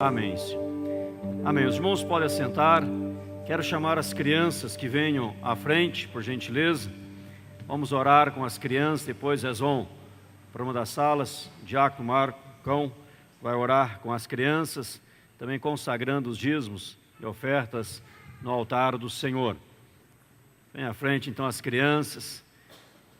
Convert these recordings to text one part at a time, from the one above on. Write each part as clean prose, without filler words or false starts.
Amém, Senhor. Amém. Os irmãos podem assentar. Quero chamar as crianças que venham à frente, por gentileza. Vamos orar com as crianças, depois elas vão para uma das salas. O diácono Marcão vai orar com as crianças, também consagrando os dízimos e ofertas no altar do Senhor. Vem à frente então as crianças.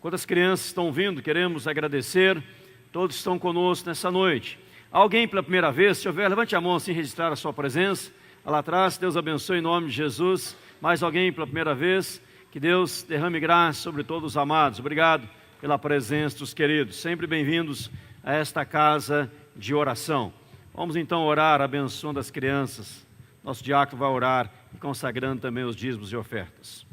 Enquanto as crianças estão vindo, queremos agradecer. Todos estão conosco nessa noite. Alguém pela primeira vez, se houver, levante a mão assim, registrar a sua presença. Lá atrás, Deus abençoe em nome de Jesus. Mais alguém pela primeira vez, que Deus derrame graça sobre todos os amados. Obrigado pela presença dos queridos, sempre bem-vindos a esta casa de oração. Vamos então orar, abençoando as crianças. Nosso diácono vai orar e consagrando também os dízimos e ofertas.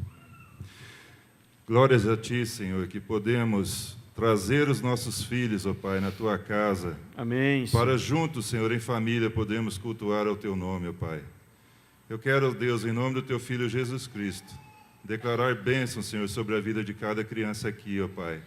Glórias a Ti, Senhor, que podemos trazer os nossos filhos, ó Pai, na Tua casa. Amém, Senhor. Para juntos, Senhor, em família, podemos cultuar ao Teu nome, ó Pai. Eu quero, Deus, em nome do Teu Filho Jesus Cristo, declarar bênção, Senhor, sobre a vida de cada criança aqui, ó Pai.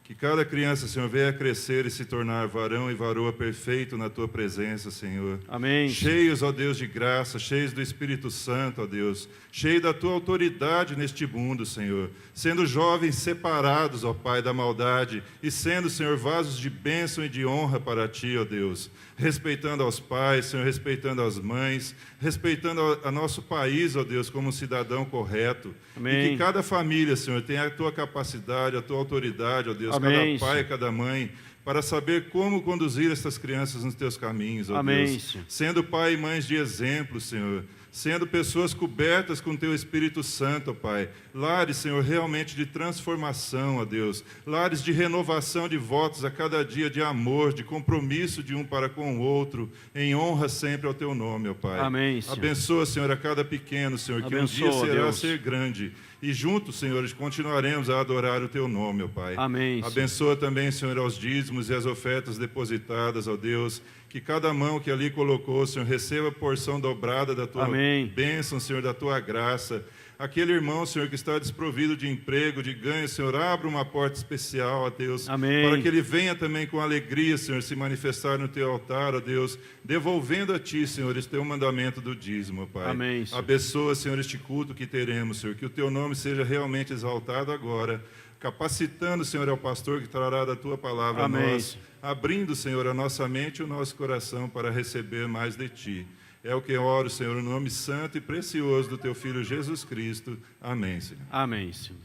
Que cada criança, Senhor, venha crescer e se tornar varão e varoa perfeito na Tua presença, Senhor. Amém. Cheios, ó Deus, de graça, cheios do Espírito Santo, ó Deus. Cheios da Tua autoridade neste mundo, Senhor. Sendo jovens separados, ó Pai, da maldade. E sendo, Senhor, vasos de bênção e de honra para Ti, ó Deus. Respeitando aos pais, Senhor, respeitando as mães. Respeitando a nosso país, ó Deus, como um cidadão correto. Amém. E que cada família, Senhor, tenha a Tua capacidade, a Tua autoridade, ó Deus. Amém, cada pai, cada mãe, para saber como conduzir essas crianças nos Teus caminhos, ó Amém, Deus. Senhor. Sendo pai e mães de exemplo, Senhor. Sendo pessoas cobertas com Teu Espírito Santo, ó Pai. Lares, Senhor, realmente de transformação, ó Deus. Lares de renovação de votos a cada dia, de amor, de compromisso de um para com o outro, em honra sempre ao Teu nome, ó Pai. Amém, Senhor. Abençoa, Senhor, a cada pequeno, Senhor, que Abençoa, um dia será Deus. ser grande. E juntos, Senhor, continuaremos a adorar o Teu nome, ó Pai. Amém, Senhor. Abençoa também, Senhor, aos dízimos e as ofertas depositadas, ó Deus. Que cada mão que ali colocou, Senhor, receba a porção dobrada da Tua Amém. bênção, Senhor, da Tua graça. Aquele irmão, Senhor, que está desprovido de emprego, de ganho, Senhor, abra uma porta especial, ó Deus. Amém. Para que ele venha também com alegria, Senhor, se manifestar no Teu altar, ó Deus. Devolvendo a Ti, Senhor, este Teu mandamento do dízimo, ó Pai. Amém, Senhor. Abençoa, Senhor, este culto que teremos, Senhor. Que o Teu nome seja realmente exaltado agora. Capacitando, Senhor, ao pastor que trará da Tua palavra Amém. a nós. Abrindo, Senhor, a nossa mente e o nosso coração para receber mais de Ti. É o que eu oro, Senhor, no nome santo e precioso do Teu Filho Jesus Cristo. Amém, Senhor. Amém, Senhor.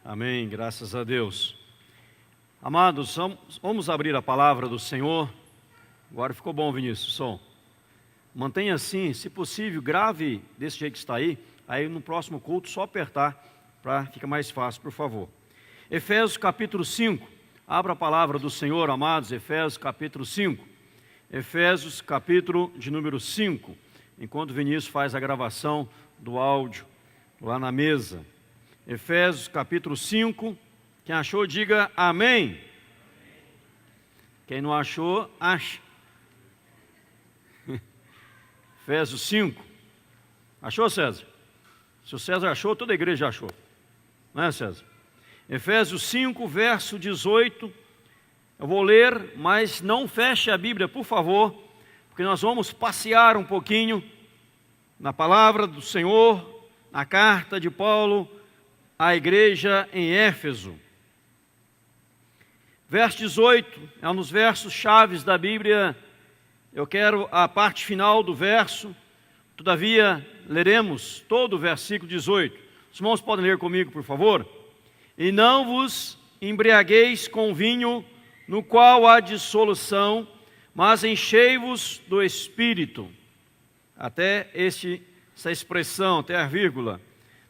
Amém, graças a Deus. Amados, vamos abrir a palavra do Senhor. Agora ficou bom, Vinícius, o som. Mantenha assim, se possível, grave desse jeito que está aí. Aí no próximo culto, só apertar, para ficar mais fácil, por favor. Efésios capítulo 5. Abra a palavra do Senhor, amados. Efésios capítulo 5. Efésios capítulo de número 5. Enquanto o Vinícius faz a gravação do áudio lá na mesa. Efésios capítulo 5. Quem achou, diga amém. Quem não achou, acha. Efésios 5. Achou, César? Se o César achou, toda a igreja achou. Não é, César? Efésios 5, verso 18. Eu vou ler, mas não feche a Bíblia, por favor, porque nós vamos passear um pouquinho na palavra do Senhor, na carta de Paulo à igreja em Éfeso. Verso 18 é um dos versos chaves da Bíblia. Eu quero a parte final do verso. Todavia, leremos todo o versículo 18. Os irmãos podem ler comigo, por favor? E não vos embriagueis com vinho, no qual há dissolução, mas enchei-vos do Espírito. Até essa expressão, até a vírgula.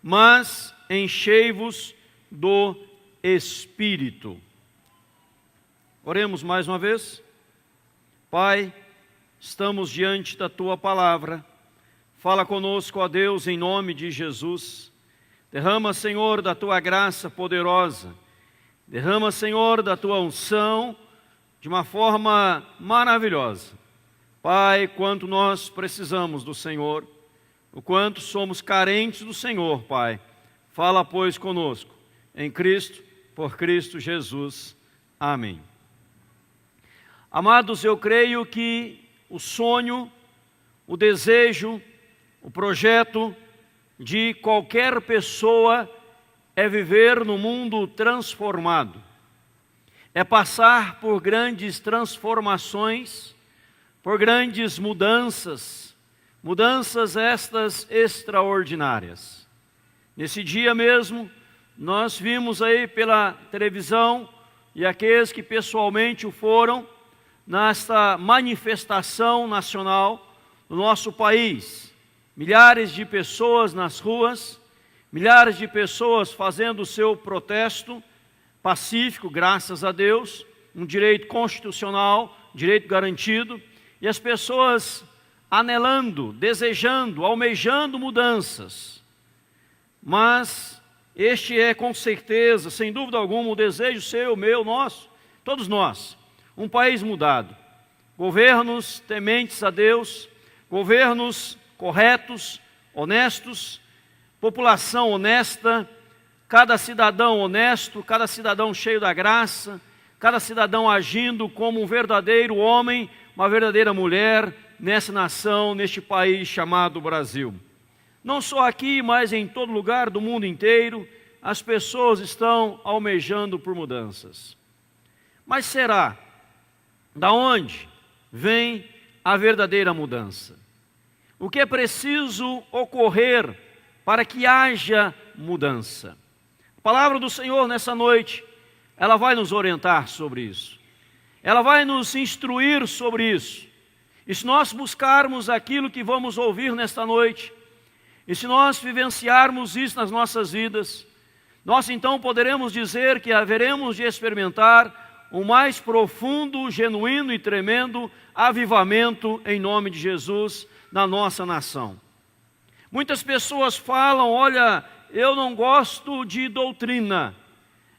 Mas enchei-vos do Espírito. Oremos mais uma vez. Pai, estamos diante da Tua palavra. Fala conosco, ó Deus, em nome de Jesus. Derrama, Senhor, da Tua graça poderosa. Derrama, Senhor, da Tua unção de uma forma maravilhosa. Pai, quanto nós precisamos do Senhor, o quanto somos carentes do Senhor, Pai. Fala, pois, conosco. Em Cristo, por Cristo Jesus. Amém. Amados, eu creio que o sonho, o desejo, o projeto de qualquer pessoa é viver no mundo transformado, é passar por grandes transformações, por grandes mudanças, mudanças estas extraordinárias. Nesse dia mesmo, nós vimos aí pela televisão, e aqueles que pessoalmente o foram, nesta manifestação nacional do nosso país. Milhares de pessoas nas ruas, milhares de pessoas fazendo o seu protesto pacífico, graças a Deus, um direito constitucional, direito garantido, e as pessoas anelando, desejando, almejando mudanças. Mas este é com certeza, sem dúvida alguma, o desejo seu, meu, nosso, todos nós, um país mudado, governos tementes a Deus, governos corretos, honestos, população honesta, cada cidadão honesto, cada cidadão cheio da graça, cada cidadão agindo como um verdadeiro homem, uma verdadeira mulher nessa nação, neste país chamado Brasil. Não só aqui, mas em todo lugar do mundo inteiro, as pessoas estão almejando por mudanças. Mas será? Da onde vem a verdadeira mudança? O que é preciso ocorrer para que haja mudança? A palavra do Senhor nessa noite, ela vai nos orientar sobre isso. Ela vai nos instruir sobre isso. E se nós buscarmos aquilo que vamos ouvir nesta noite, e se nós vivenciarmos isso nas nossas vidas, nós então poderemos dizer que haveremos de experimentar o mais profundo, genuíno e tremendo avivamento em nome de Jesus na nossa nação. Muitas pessoas falam, olha, eu não gosto de doutrina,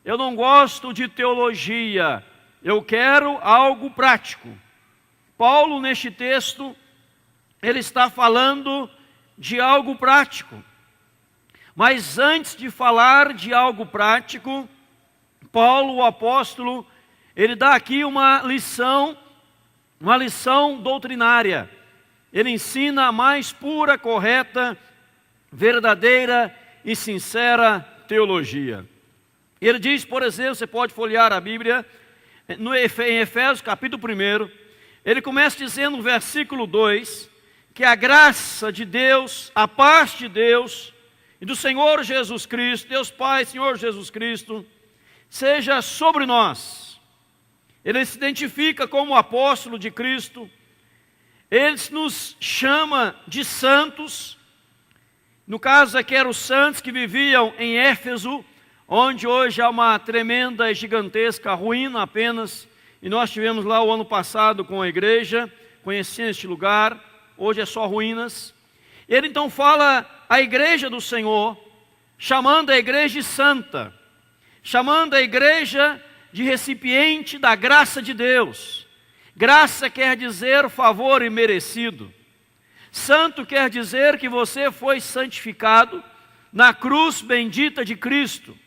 eu não gosto de teologia, eu quero algo prático. Paulo, neste texto, ele está falando de algo prático. Mas antes de falar de algo prático, Paulo, o apóstolo, ele dá aqui uma lição doutrinária. Ele ensina a mais pura, correta, verdadeira e sincera teologia. Ele diz, por exemplo, você pode folhear a Bíblia, em Efésios capítulo 1, ele começa dizendo no versículo 2, que a graça de Deus, a paz de Deus e do Senhor Jesus Cristo, Deus Pai, Senhor Jesus Cristo, seja sobre nós. Ele se identifica como apóstolo de Cristo, ele nos chama de santos, no caso aqui eram os santos que viviam em Éfeso, onde hoje há uma tremenda e gigantesca ruína apenas, e nós tivemos lá o ano passado com a igreja, conhecendo este lugar, hoje é só ruínas. Ele então fala a igreja do Senhor, chamando a igreja de santa, chamando a igreja de recipiente da graça de Deus. Graça quer dizer favor imerecido. Santo quer dizer que você foi santificado na cruz bendita de Cristo.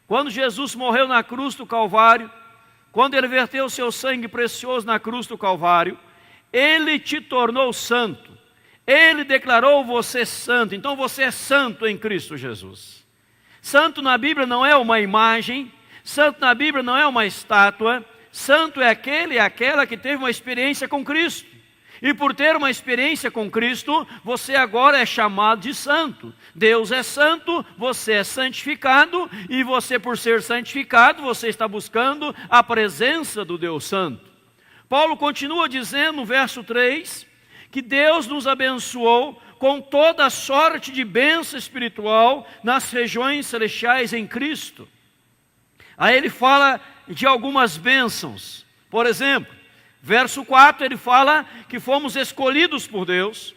Quando Jesus morreu na cruz do Calvário, quando ele verteu o seu sangue precioso na cruz do Calvário, ele te tornou santo. Ele declarou você santo. Então você é santo em Cristo Jesus. Santo na Bíblia não é uma imagem. Santo na Bíblia não é uma estátua. Santo é aquele e aquela que teve uma experiência com Cristo. E por ter uma experiência com Cristo, você agora é chamado de santo. Deus é santo, você é santificado, e você, por ser santificado, você está buscando a presença do Deus Santo. Paulo continua dizendo no verso 3, que Deus nos abençoou com toda sorte de bênção espiritual nas regiões celestiais em Cristo. Aí ele fala de algumas bênçãos. Por exemplo, verso 4 ele fala que fomos escolhidos por Deus.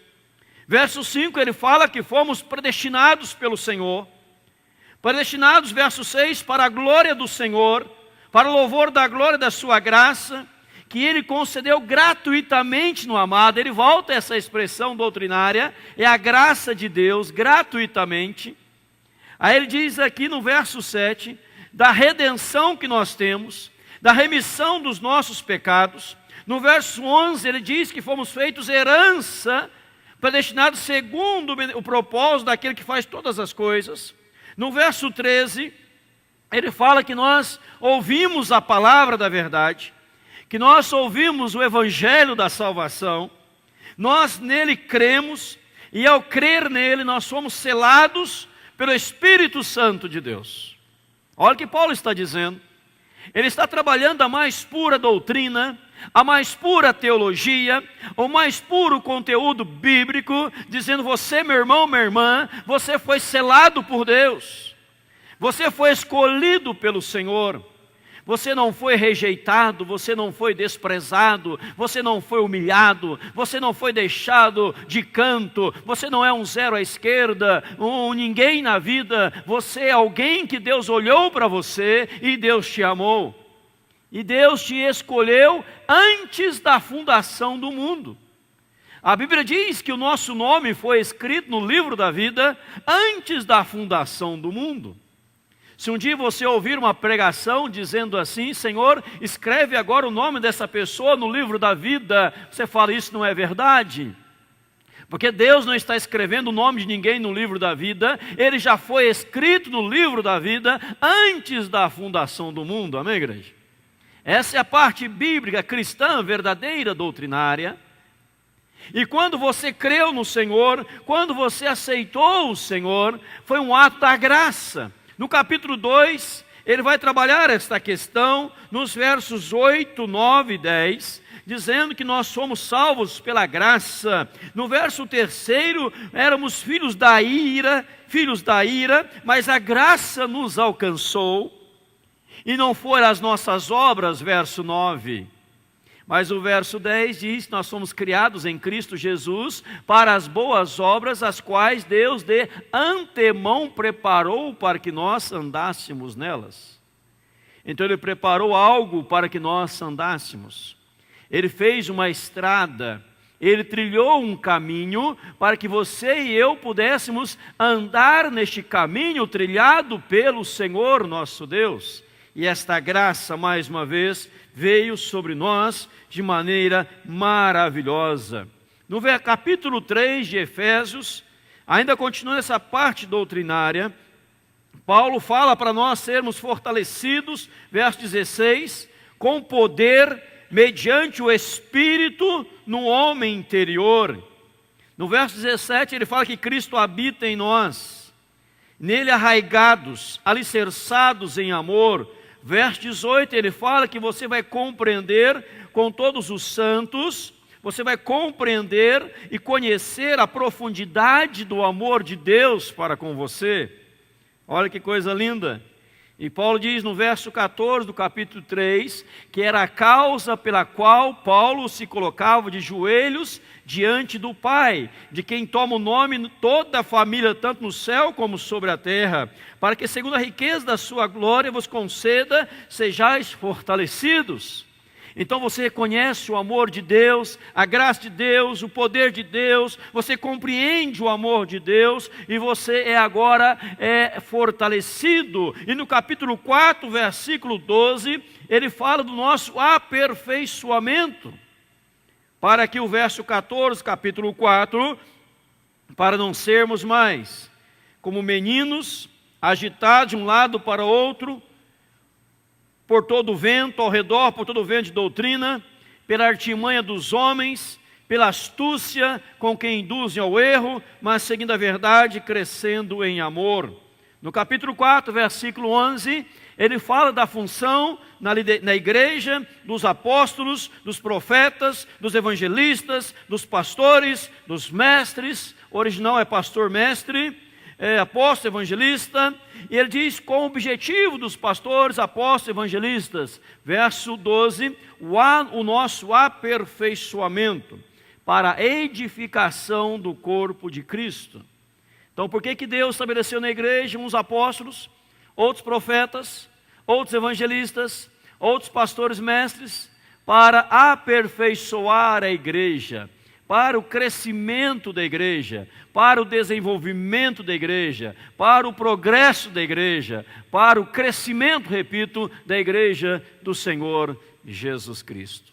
Verso 5 ele fala que fomos predestinados pelo Senhor. Predestinados, verso 6, para a glória do Senhor, para o louvor da glória da sua graça, que ele concedeu gratuitamente no amado. Ele volta a essa expressão doutrinária, é a graça de Deus gratuitamente. Aí ele diz aqui no verso 7, da redenção que nós temos, da remissão dos nossos pecados, No verso 11 ele diz que fomos feitos herança, predestinados segundo o propósito daquele que faz todas as coisas. No verso 13 ele fala que nós ouvimos a palavra da verdade, que nós ouvimos o evangelho da salvação, nós nele cremos, e ao crer nele nós somos selados pelo Espírito Santo de Deus. Olha o que Paulo está dizendo. Ele está trabalhando a mais pura doutrina, a mais pura teologia, o mais puro conteúdo bíblico, dizendo: você, meu irmão, minha irmã, você foi selado por Deus, você foi escolhido pelo Senhor, você não foi rejeitado, você não foi desprezado, você não foi humilhado, você não foi deixado de canto, você não é um zero à esquerda, um ninguém na vida, você é alguém que Deus olhou para você e Deus te amou. E Deus te escolheu antes da fundação do mundo. A Bíblia diz que o nosso nome foi escrito no livro da vida antes da fundação do mundo. Se um dia você ouvir uma pregação dizendo assim: Senhor, escreve agora o nome dessa pessoa no livro da vida, você fala: isso não é verdade. Porque Deus não está escrevendo o nome de ninguém no livro da vida, ele já foi escrito no livro da vida antes da fundação do mundo. Amém, igreja? Essa é a parte bíblica cristã verdadeira, doutrinária. E quando você creu no Senhor, quando você aceitou o Senhor, foi um ato da graça. No capítulo 2, ele vai trabalhar esta questão nos versos 8, 9 e 10, dizendo que nós somos salvos pela graça. No verso 3, éramos filhos da ira, mas a graça nos alcançou, e não foram as nossas obras, verso 9. Mas o verso 10 diz: nós somos criados em Cristo Jesus para as boas obras, as quais Deus de antemão preparou para que nós andássemos nelas. Então ele preparou algo para que nós andássemos. Ele fez uma estrada, ele trilhou um caminho para que você e eu pudéssemos andar neste caminho trilhado pelo Senhor nosso Deus. E esta graça, mais uma vez, veio sobre nós de maneira maravilhosa. No capítulo 3 de Efésios, ainda continua essa parte doutrinária, Paulo fala para nós sermos fortalecidos, verso 16, com poder mediante o Espírito no homem interior. No verso 17 ele fala que Cristo habita em nós, nele arraigados, alicerçados em amor. Verso 18, ele fala que você vai compreender com todos os santos, você vai compreender e conhecer a profundidade do amor de Deus para com você. Olha que coisa linda. E Paulo diz no verso 14 do capítulo 3, que era a causa pela qual Paulo se colocava de joelhos diante do Pai, de quem toma o nome toda a família, tanto no céu como sobre a terra, para que segundo a riqueza da sua glória vos conceda, sejais fortalecidos. Então você reconhece o amor de Deus, a graça de Deus, o poder de Deus, você compreende o amor de Deus e você é agora fortalecido. E no capítulo 4, versículo 12, ele fala do nosso aperfeiçoamento. Para que o verso 14, capítulo 4, para não sermos mais como meninos, agitados de um lado para o outro, por todo o vento ao redor, por todo o vento de doutrina, pela artimanha dos homens, pela astúcia com que induzem ao erro, mas seguindo a verdade, crescendo em amor. No capítulo 4, versículo 11, ele fala da função na igreja dos apóstolos, dos profetas, dos evangelistas, dos pastores, dos mestres. O original é pastor-mestre, apóstolo, evangelista, e ele diz com o objetivo dos pastores, apóstolos, evangelistas, verso 12, o nosso aperfeiçoamento para a edificação do corpo de Cristo. Então por que Deus estabeleceu na igreja uns apóstolos, outros profetas, outros evangelistas, outros pastores mestres? Para aperfeiçoar a igreja, para o crescimento da igreja, para o desenvolvimento da igreja, para o progresso da igreja, para o crescimento, repito, da igreja do Senhor Jesus Cristo.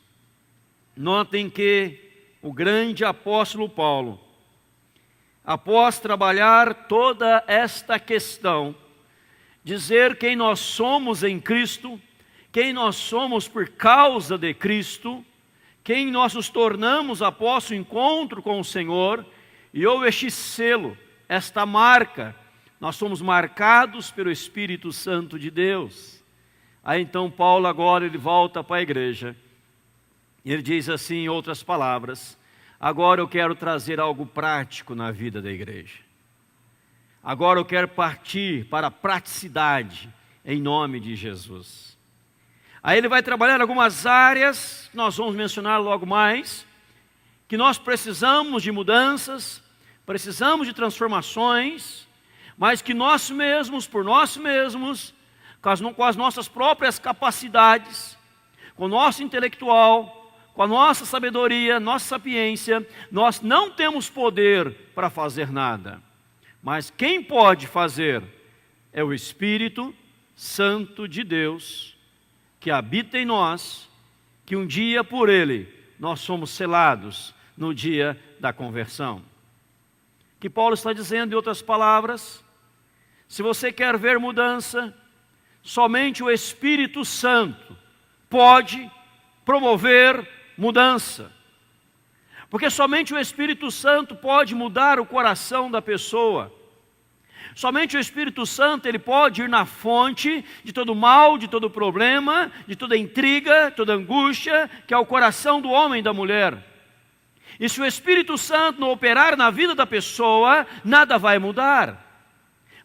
Notem que o grande apóstolo Paulo, após trabalhar toda esta questão, dizer quem nós somos em Cristo, quem nós somos por causa de Cristo, quem nós nos tornamos após o encontro com o Senhor, e houve este selo, esta marca, nós somos marcados pelo Espírito Santo de Deus. Aí então Paulo agora ele volta para a igreja, e ele diz assim em outras palavras: agora eu quero trazer algo prático na vida da igreja. Agora eu quero partir para a praticidade, em nome de Jesus. Aí ele vai trabalhar algumas áreas, nós vamos mencionar logo mais, que nós precisamos de mudanças, precisamos de transformações, mas que nós mesmos, por nós mesmos, com as nossas próprias capacidades, com o nosso intelectual, com a nossa sabedoria, nossa sapiência, nós não temos poder para fazer nada. Mas quem pode fazer é o Espírito Santo de Deus, que habita em nós, que um dia por Ele nós somos selados no dia da conversão. Que Paulo está dizendo, em outras palavras, se você quer ver mudança, somente o Espírito Santo pode promover mudança. Porque somente o Espírito Santo pode mudar o coração da pessoa. Somente o Espírito Santo ele pode ir na fonte de todo mal, de todo problema, de toda intriga, toda angústia, que é o coração do homem e da mulher. E se o Espírito Santo não operar na vida da pessoa, nada vai mudar.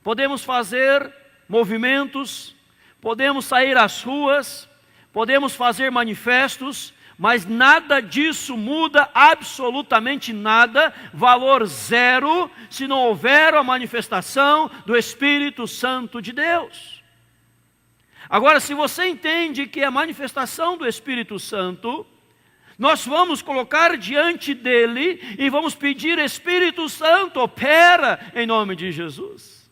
Podemos fazer movimentos, podemos sair às ruas, podemos fazer manifestos, mas nada disso muda absolutamente nada, valor zero, se não houver a manifestação do Espírito Santo de Deus. Agora, se você entende que a manifestação do Espírito Santo, nós vamos colocar diante dele e vamos pedir: Espírito Santo, opera em nome de Jesus.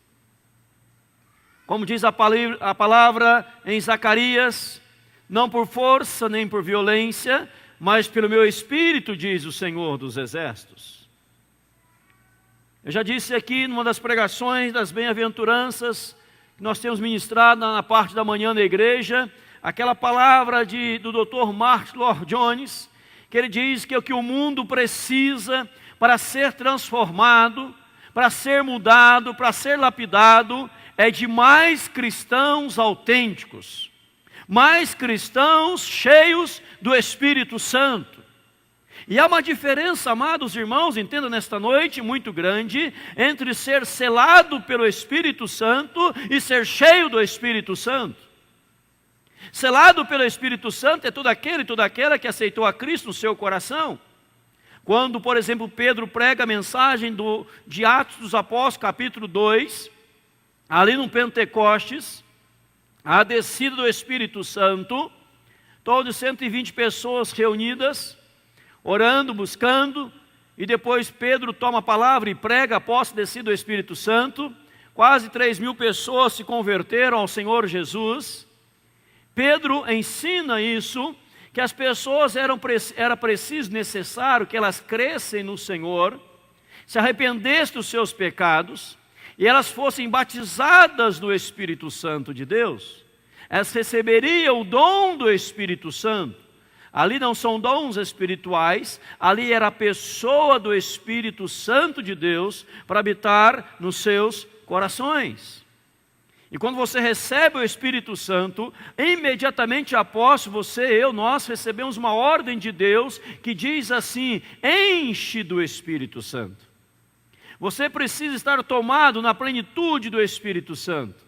Como diz a palavra em Zacarias: não por força nem por violência, mas pelo meu Espírito, diz o Senhor dos Exércitos. Eu já disse aqui numa das pregações das bem-aventuranças que nós temos ministrado na parte da manhã na igreja, aquela palavra do Dr. Martin Lloyd-Jones, que ele diz que o que o mundo precisa para ser transformado, para ser mudado, para ser lapidado, é de mais cristãos autênticos, mais cristãos cheios do Espírito Santo. E há uma diferença, amados irmãos, entenda nesta noite, muito grande, entre ser selado pelo Espírito Santo e ser cheio do Espírito Santo. Selado pelo Espírito Santo é todo aquele e toda aquela que aceitou a Cristo no seu coração. Quando, por exemplo, Pedro prega a mensagem de Atos dos Apóstolos, capítulo 2, ali no Pentecostes, a descida do Espírito Santo, todos 120 pessoas reunidas, orando, buscando, e depois Pedro toma a palavra e prega após a descida do Espírito Santo. Quase 3.000 pessoas se converteram ao Senhor Jesus. Pedro ensina isso, que as pessoas era preciso, necessário que elas crescem no Senhor, se arrependessem dos seus pecados, e elas fossem batizadas no Espírito Santo de Deus. Elas receberiam o dom do Espírito Santo. Ali não são dons espirituais, ali era a pessoa do Espírito Santo de Deus para habitar nos seus corações. E quando você recebe o Espírito Santo, imediatamente após nós recebemos uma ordem de Deus que diz assim: enche do Espírito Santo. Você precisa estar tomado na plenitude do Espírito Santo.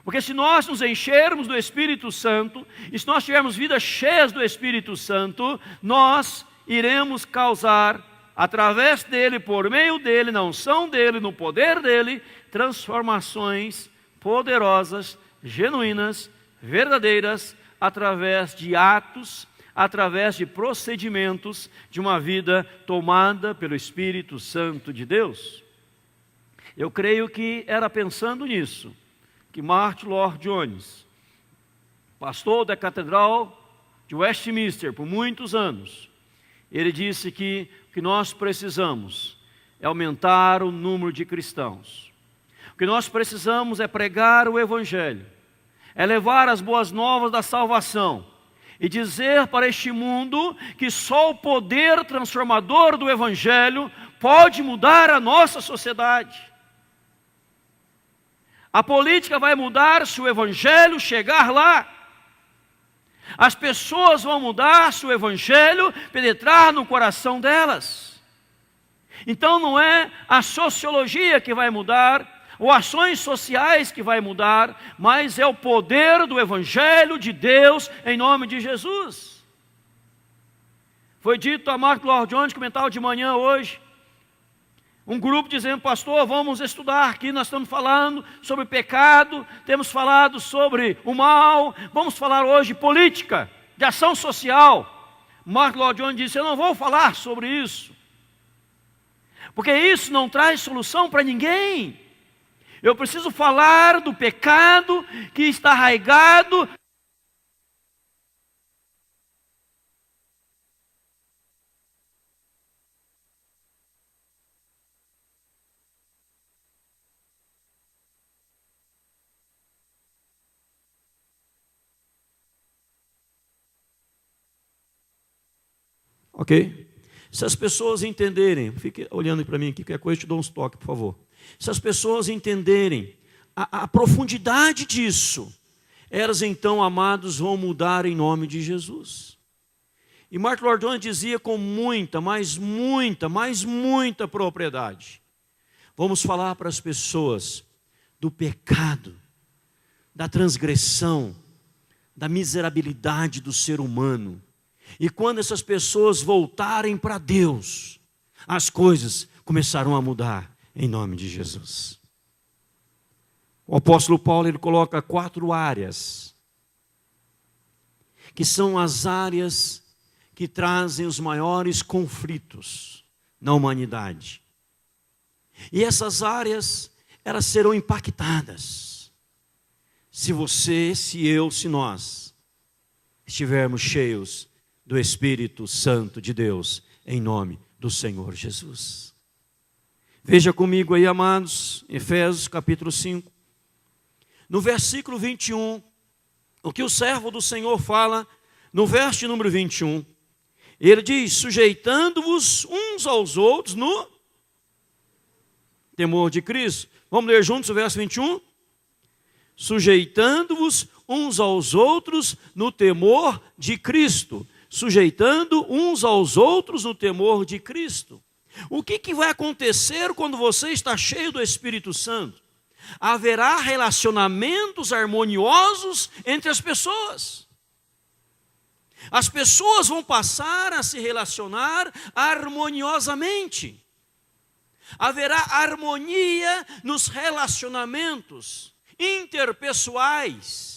Porque se nós nos enchermos do Espírito Santo, e se nós tivermos vidas cheias do Espírito Santo, nós iremos causar, através dele, por meio dele, na unção dele, no poder dele, transformações poderosas, genuínas, verdadeiras, através de atos, através de procedimentos de uma vida tomada pelo Espírito Santo de Deus. Eu creio que era pensando nisso que Martin Lloyd-Jones, pastor da Catedral de Westminster por muitos anos, ele disse que o que nós precisamos é aumentar o número de cristãos. O que nós precisamos é pregar o Evangelho, é levar as boas novas da salvação e dizer para este mundo que só o poder transformador do Evangelho pode mudar a nossa sociedade. A política vai mudar se o Evangelho chegar lá. As pessoas vão mudar se o Evangelho penetrar no coração delas. Então não é a sociologia que vai mudar, ou ações sociais que vai mudar, mas é o poder do Evangelho de Deus em nome de Jesus. Foi dito a Mark Lloyd Jones, comentava de manhã hoje, um grupo dizendo: pastor, vamos estudar aqui, nós estamos falando sobre pecado, temos falado sobre o mal, vamos falar hoje de política, de ação social. Mark Lloyd Jones disse: eu não vou falar sobre isso, porque isso não traz solução para ninguém. Eu preciso falar do pecado que está arraigado. Ok? Se as pessoas entenderem, fique olhando para mim aqui, qualquer coisa eu te dou uns toques, por favor. Se as pessoas entenderem a profundidade disso, elas então, amados, vão mudar em nome de Jesus. E Mark Lloyd Jones dizia com muita propriedade: vamos falar para as pessoas do pecado, da transgressão, da miserabilidade do ser humano. E quando essas pessoas voltarem para Deus, as coisas começarão a mudar em nome de Jesus. O apóstolo Paulo, ele coloca 4 áreas, que são as áreas que trazem os maiores conflitos na humanidade. E essas áreas, elas serão impactadas se você, se eu, se nós estivermos cheios do Espírito Santo de Deus, em nome do Senhor Jesus. Veja comigo aí, amados, Efésios capítulo 5, no versículo 21, o que o servo do Senhor fala, no verso de número 21, ele diz: sujeitando-vos uns aos outros no temor de Cristo. Vamos ler juntos o verso 21? Sujeitando-vos uns aos outros no temor de Cristo. Sujeitando uns aos outros no temor de Cristo. O que vai acontecer quando você está cheio do Espírito Santo? Haverá relacionamentos harmoniosos entre as pessoas. As pessoas vão passar a se relacionar harmoniosamente. Haverá harmonia nos relacionamentos interpessoais.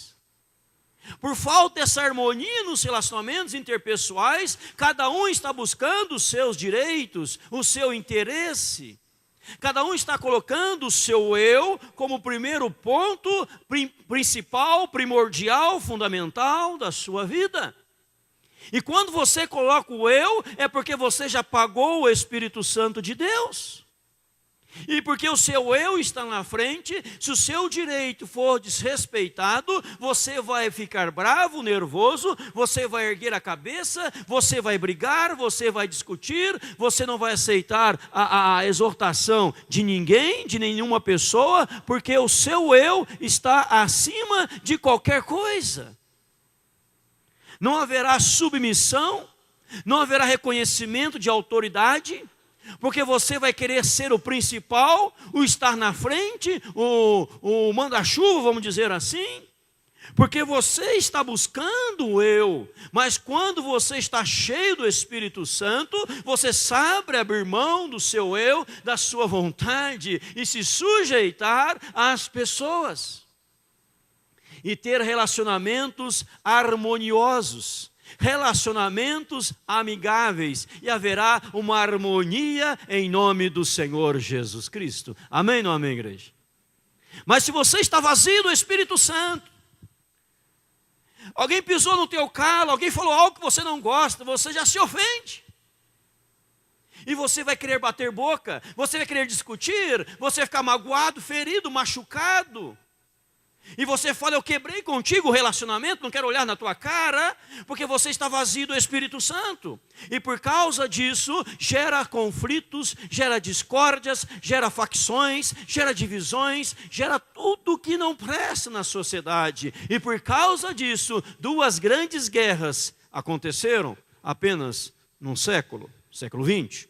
Por falta dessa harmonia nos relacionamentos interpessoais, cada um está buscando os seus direitos, o seu interesse. Cada um está colocando o seu eu como primeiro ponto principal, primordial, fundamental da sua vida. E quando você coloca o eu, é porque você já pagou o Espírito Santo de Deus. E porque o seu eu está na frente, se o seu direito for desrespeitado, você vai ficar bravo, nervoso, você vai erguer a cabeça, você vai brigar, você vai discutir, você não vai aceitar a exortação de ninguém, de nenhuma pessoa, porque o seu eu está acima de qualquer coisa. Não haverá submissão, não haverá reconhecimento de autoridade, porque você vai querer ser o principal, o estar na frente, o manda-chuva, vamos dizer assim, porque você está buscando o eu, mas quando você está cheio do Espírito Santo, você sabe abrir mão do seu eu, da sua vontade, e se sujeitar às pessoas, e ter relacionamentos harmoniosos, relacionamentos amigáveis, e haverá uma harmonia em nome do Senhor Jesus Cristo. Amém ou não amém, igreja? Mas se você está vazio do Espírito Santo, alguém pisou no teu calo, alguém falou algo que você não gosta, você já se ofende. E você vai querer bater boca, você vai querer discutir, você vai ficar magoado, ferido, machucado. E você fala, eu quebrei contigo o relacionamento, não quero olhar na tua cara, porque você está vazio do Espírito Santo. E por causa disso, gera conflitos, gera discórdias, gera facções, gera divisões, gera tudo que não presta na sociedade. E por causa disso, 2 grandes guerras aconteceram apenas num século XX.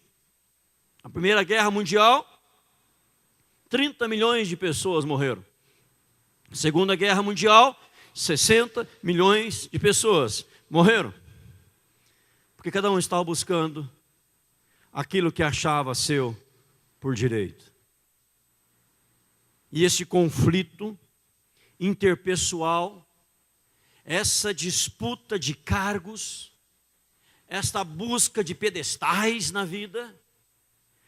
A Primeira Guerra Mundial, 30 milhões de pessoas morreram. Segunda Guerra Mundial, 60 milhões de pessoas morreram. Porque cada um estava buscando aquilo que achava seu por direito. E esse conflito interpessoal, essa disputa de cargos, esta busca de pedestais na vida,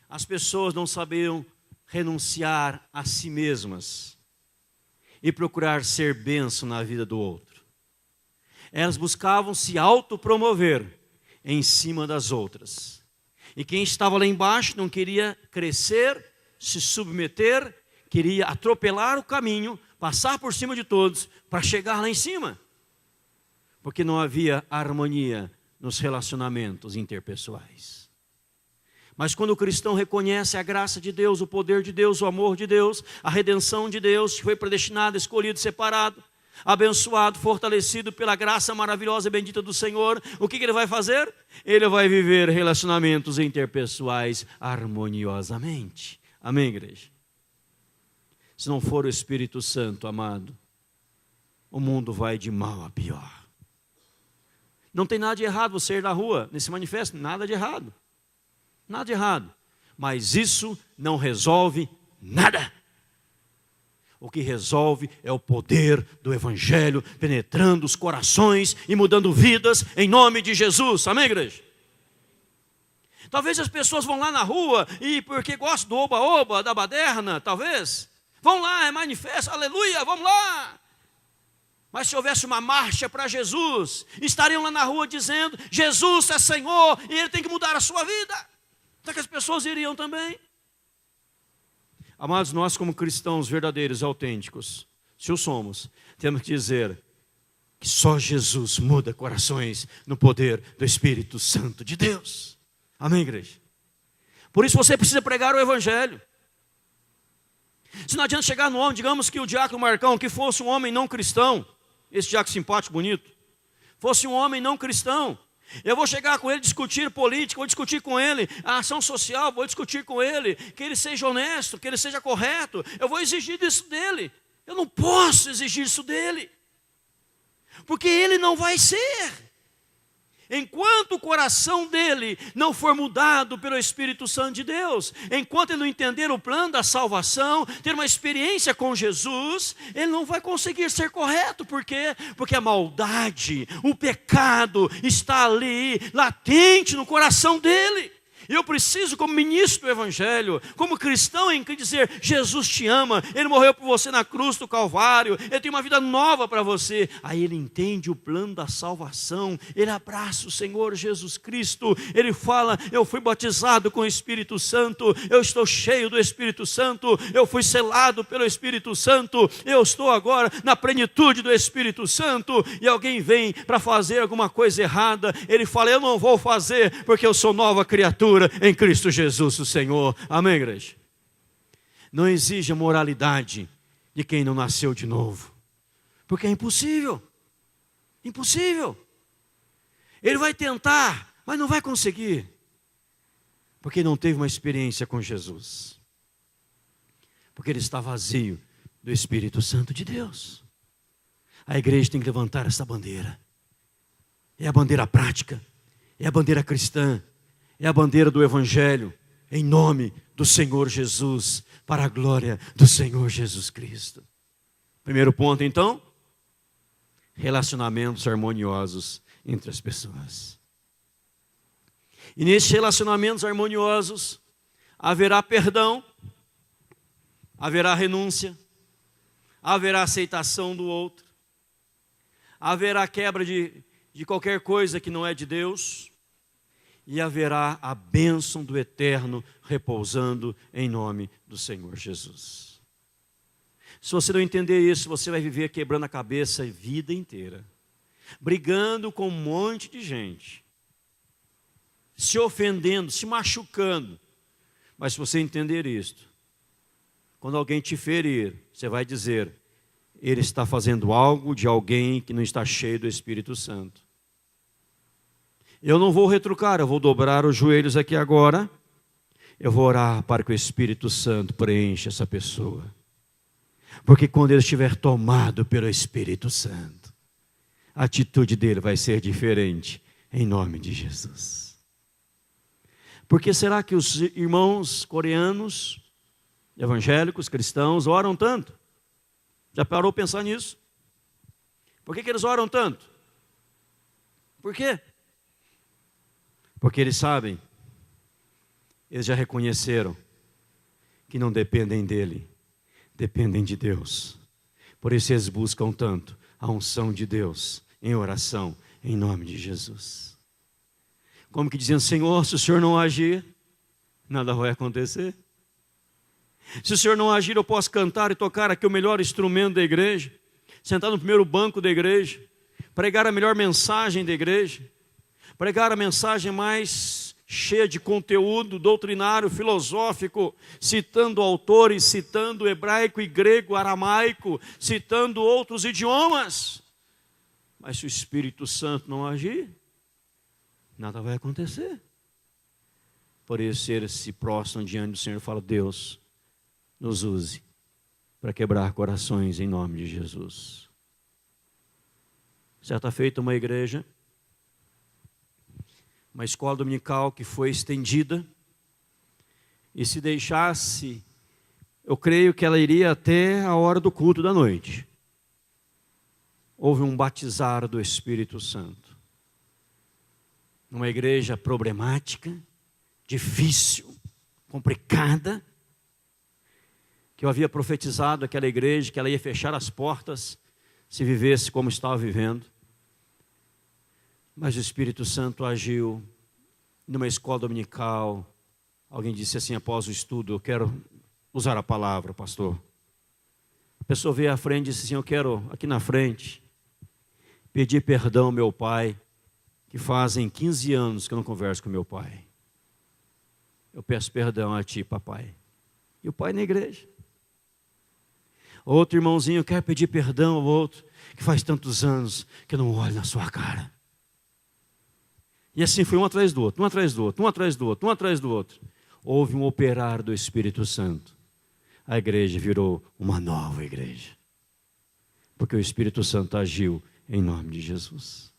as pessoas não sabiam renunciar a si mesmas e procurar ser bênção na vida do outro. Elas buscavam se autopromover em cima das outras. E quem estava lá embaixo não queria crescer, se submeter, queria atropelar o caminho, passar por cima de todos para chegar lá em cima. Porque não havia harmonia nos relacionamentos interpessoais. Mas quando o cristão reconhece a graça de Deus, o poder de Deus, o amor de Deus, a redenção de Deus, que foi predestinado, escolhido, separado, abençoado, fortalecido pela graça maravilhosa e bendita do Senhor, o que ele vai fazer? Ele vai viver relacionamentos interpessoais harmoniosamente. Amém, igreja? Se não for o Espírito Santo, amado, o mundo vai de mal a pior. Não tem nada de errado você ir na rua, nesse manifesto, nada de errado. Nada de errado, mas isso não resolve nada. O que resolve é o poder do Evangelho penetrando os corações e mudando vidas em nome de Jesus. Amém, igreja? Talvez as pessoas vão lá na rua e porque gostam do oba-oba, da baderna, talvez. Vão lá, é manifesto, aleluia, vamos lá. Mas se houvesse uma marcha para Jesus, estariam lá na rua dizendo, Jesus é Senhor e Ele tem que mudar a sua vida. Será que as pessoas iriam também? Amados, nós como cristãos verdadeiros, autênticos, se o somos, temos que dizer que só Jesus muda corações no poder do Espírito Santo de Deus. Amém, igreja? Por isso você precisa pregar o Evangelho. Se não adianta chegar no homem, digamos que o diácono Marcão, que fosse um homem não cristão, esse diácono simpático, bonito, fosse um homem não cristão, eu vou chegar com ele, discutir política, vou discutir com ele a ação social, vou discutir com ele, que ele seja honesto, que ele seja correto, eu vou exigir isso dele. Eu não posso exigir isso dele, porque ele não vai ser. Enquanto o coração dele não for mudado pelo Espírito Santo de Deus, enquanto ele não entender o plano da salvação, ter uma experiência com Jesus, ele não vai conseguir ser correto. Por quê? Porque a maldade, o pecado está ali, latente no coração dele. E eu preciso, como ministro do Evangelho, como cristão em que dizer, Jesus te ama, Ele morreu por você na cruz do Calvário, Ele tem uma vida nova para você. Aí ele entende o plano da salvação, ele abraça o Senhor Jesus Cristo, ele fala, eu fui batizado com o Espírito Santo, eu estou cheio do Espírito Santo, eu fui selado pelo Espírito Santo, eu estou agora na plenitude do Espírito Santo. E alguém vem para fazer alguma coisa errada, ele fala, eu não vou fazer, porque eu sou nova criatura em Cristo Jesus, o Senhor. Amém, igreja? Não exija moralidade de quem não nasceu de novo, porque é impossível. Impossível. Ele vai tentar, mas não vai conseguir, porque não teve uma experiência com Jesus, porque ele está vazio do Espírito Santo de Deus. A igreja tem que levantar essa bandeira. É a bandeira prática, é a bandeira cristã, é a bandeira do Evangelho, em nome do Senhor Jesus, para a glória do Senhor Jesus Cristo. Primeiro ponto, então, relacionamentos harmoniosos entre as pessoas. E nesses relacionamentos harmoniosos, haverá perdão, haverá renúncia, haverá aceitação do outro, haverá quebra de qualquer coisa que não é de Deus. e haverá a bênção do eterno repousando em nome do Senhor Jesus. Se você não entender isso, você vai viver quebrando a cabeça a vida inteira, brigando com um monte de gente, se ofendendo, se machucando. Mas se você entender isto, quando alguém te ferir, você vai dizer: ele está fazendo algo de alguém que não está cheio do Espírito Santo. Eu não vou retrucar, eu vou dobrar os joelhos aqui agora. Eu vou orar para que o Espírito Santo preencha essa pessoa. Porque quando ele estiver tomado pelo Espírito Santo, a atitude dele vai ser diferente, em nome de Jesus. Porque será que os irmãos coreanos, evangélicos, cristãos, oram tanto? Já parou a pensar nisso? Por que eles oram tanto? Por quê? Porque eles sabem, eles já reconheceram que não dependem dele, dependem de Deus. Por isso eles buscam tanto a unção de Deus em oração, em nome de Jesus. Como que dizendo: Senhor, se o Senhor não agir, nada vai acontecer. Se o Senhor não agir, eu posso cantar e tocar aqui o melhor instrumento da igreja, sentar no primeiro banco da igreja, pregar a melhor mensagem da igreja, pregar a mensagem mais cheia de conteúdo doutrinário, filosófico, citando autores, citando hebraico e grego, aramaico, citando outros idiomas. Mas se o Espírito Santo não agir, nada vai acontecer. Por isso eles se prostram diante do Senhor e falam: Deus, nos use para quebrar corações em nome de Jesus. Certa feita uma igreja, uma escola dominical que foi estendida, e se deixasse, eu creio que ela iria até a hora do culto da noite. Houve um batizar do Espírito Santo. Uma igreja problemática, difícil, complicada, que eu havia profetizado aquela igreja que ela ia fechar as portas se vivesse como estava vivendo. Mas o Espírito Santo agiu numa escola dominical. Alguém disse assim após o estudo: eu quero usar a palavra, pastor. A pessoa veio à frente e disse assim: eu quero aqui na frente pedir perdão ao meu pai, que fazem 15 anos que eu não converso com meu pai. Eu peço perdão a ti, papai. E o pai na igreja. Outro irmãozinho quer pedir perdão ao outro, que faz tantos anos que eu não olho na sua cara. E assim foi um atrás do outro, um atrás do outro, um atrás do outro, um atrás do outro. Houve um operar do Espírito Santo. A igreja virou uma nova igreja. Porque o Espírito Santo agiu em nome de Jesus.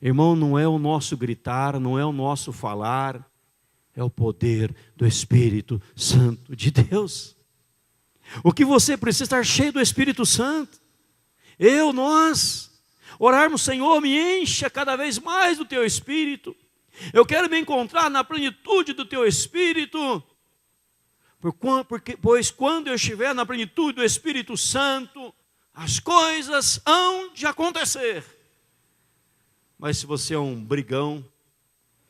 Irmão, não é o nosso gritar, não é o nosso falar, é o poder do Espírito Santo de Deus. O que você precisa estar cheio do Espírito Santo. Nós orarmos: Senhor, me encha cada vez mais do Teu Espírito. Eu quero me encontrar na plenitude do Teu Espírito. Pois quando eu estiver na plenitude do Espírito Santo, as coisas hão de acontecer. Mas se você é um brigão,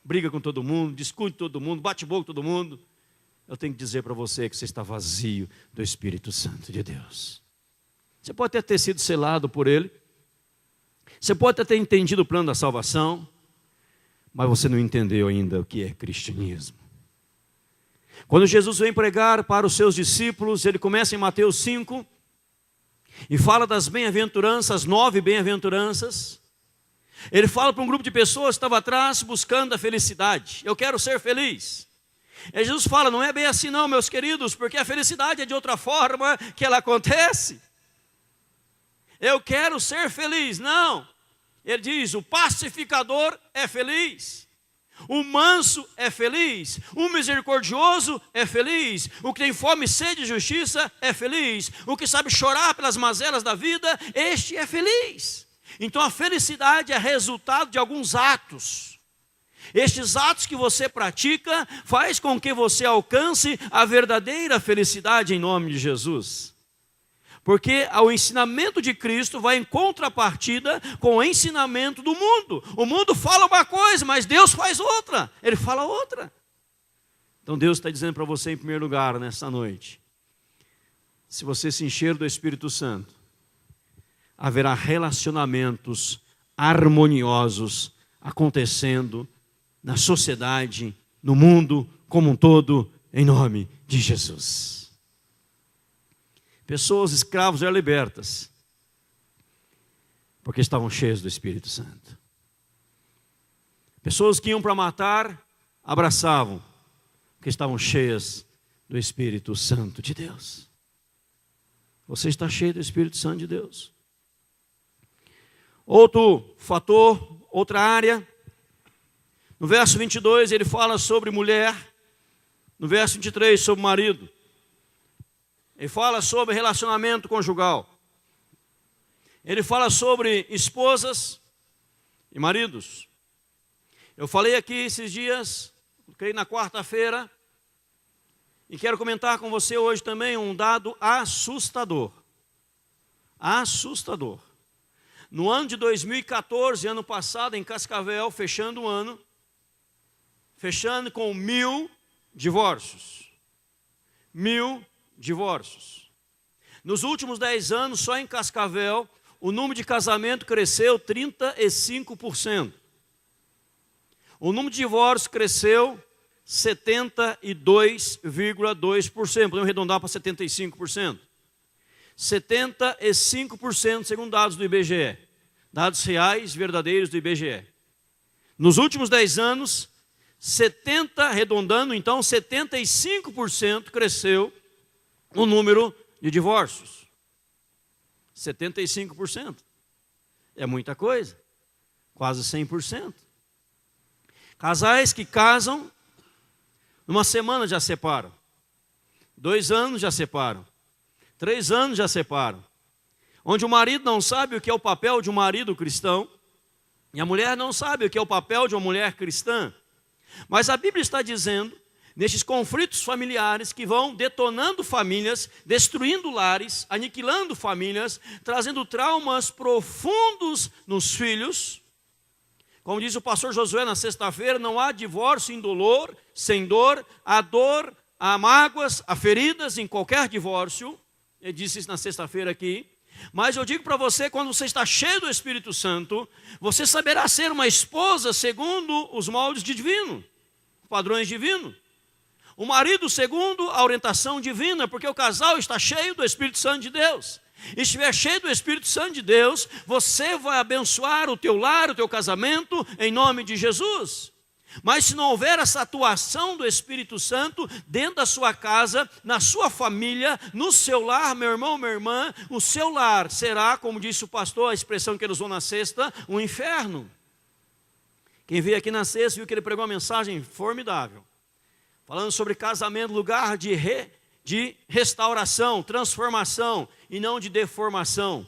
briga com todo mundo, discute com todo mundo, bate boca com todo mundo, eu tenho que dizer para você que você está vazio do Espírito Santo de Deus. Você pode até ter sido selado por Ele, você pode até ter entendido o plano da salvação, mas você não entendeu ainda o que é cristianismo. Quando Jesus vem pregar para os seus discípulos, ele começa em Mateus 5, e fala das bem-aventuranças, 9 bem-aventuranças. Ele fala para um grupo de pessoas que estava atrás buscando a felicidade. Eu quero ser feliz. E Jesus fala: não é bem assim não, meus queridos, porque a felicidade é de outra forma que ela acontece. Eu quero ser feliz. Não. Ele diz: o pacificador é feliz, o manso é feliz, o misericordioso é feliz, o que tem fome e sede de justiça é feliz, o que sabe chorar pelas mazelas da vida, este é feliz. Então a felicidade é resultado de alguns atos. Estes atos que você pratica faz com que você alcance a verdadeira felicidade em nome de Jesus. Porque o ensinamento de Cristo vai em contrapartida com o ensinamento do mundo. O mundo fala uma coisa, mas Deus faz outra. Ele fala outra. Então Deus está dizendo para você em primeiro lugar, nessa noite, se você se encher do Espírito Santo, haverá relacionamentos harmoniosos acontecendo na sociedade, no mundo como um todo, em nome de Jesus. Pessoas escravos eram libertas, porque estavam cheias do Espírito Santo. Pessoas que iam para matar, abraçavam, porque estavam cheias do Espírito Santo de Deus. Você está cheio do Espírito Santo de Deus. Outro fator, outra área, no verso 22 ele fala sobre mulher, no verso 23 sobre marido. Ele fala sobre relacionamento conjugal. Ele fala sobre esposas e maridos. Eu falei aqui esses dias, creio na quarta-feira, e quero comentar com você hoje também um dado assustador. Assustador. No ano de 2014, ano passado, em Cascavel, fechando o ano, fechando com 1.000 divórcios. 1.000 divórcios. Nos últimos 10 anos, só em Cascavel, o número de casamento cresceu 35%. O número de divórcios cresceu 72,2%. Podemos arredondar para 75%. 75% segundo dados do IBGE. Dados reais, verdadeiros do IBGE. Nos últimos 10 anos, arredondando então, 75% cresceu o número de divórcios. 75%. É muita coisa. Quase 100%. Casais que casam, numa semana já separam. 2 anos já separam. 3 anos já separam. Onde o marido não sabe o que é o papel de um marido cristão, e a mulher não sabe o que é o papel de uma mulher cristã. Mas a Bíblia está dizendo, nestes conflitos familiares que vão detonando famílias, destruindo lares, aniquilando famílias, trazendo traumas profundos nos filhos. Como diz o pastor Josué na sexta-feira, não há divórcio indolor, sem dor, há mágoas, há feridas em qualquer divórcio. Ele disse isso na sexta-feira aqui. Mas eu digo para você, quando você está cheio do Espírito Santo, você saberá ser uma esposa segundo os moldes divinos, padrões divinos. O marido segundo a orientação divina, porque o casal está cheio do Espírito Santo de Deus. E estiver cheio do Espírito Santo de Deus, você vai abençoar o teu lar, o teu casamento, em nome de Jesus. Mas se não houver essa atuação do Espírito Santo dentro da sua casa, na sua família, no seu lar, meu irmão, minha irmã, o seu lar será, como disse o pastor, a expressão que ele usou na sexta, um inferno. Quem veio aqui na sexta viu que ele pregou uma mensagem formidável, falando sobre casamento, lugar de restauração, transformação e não de deformação.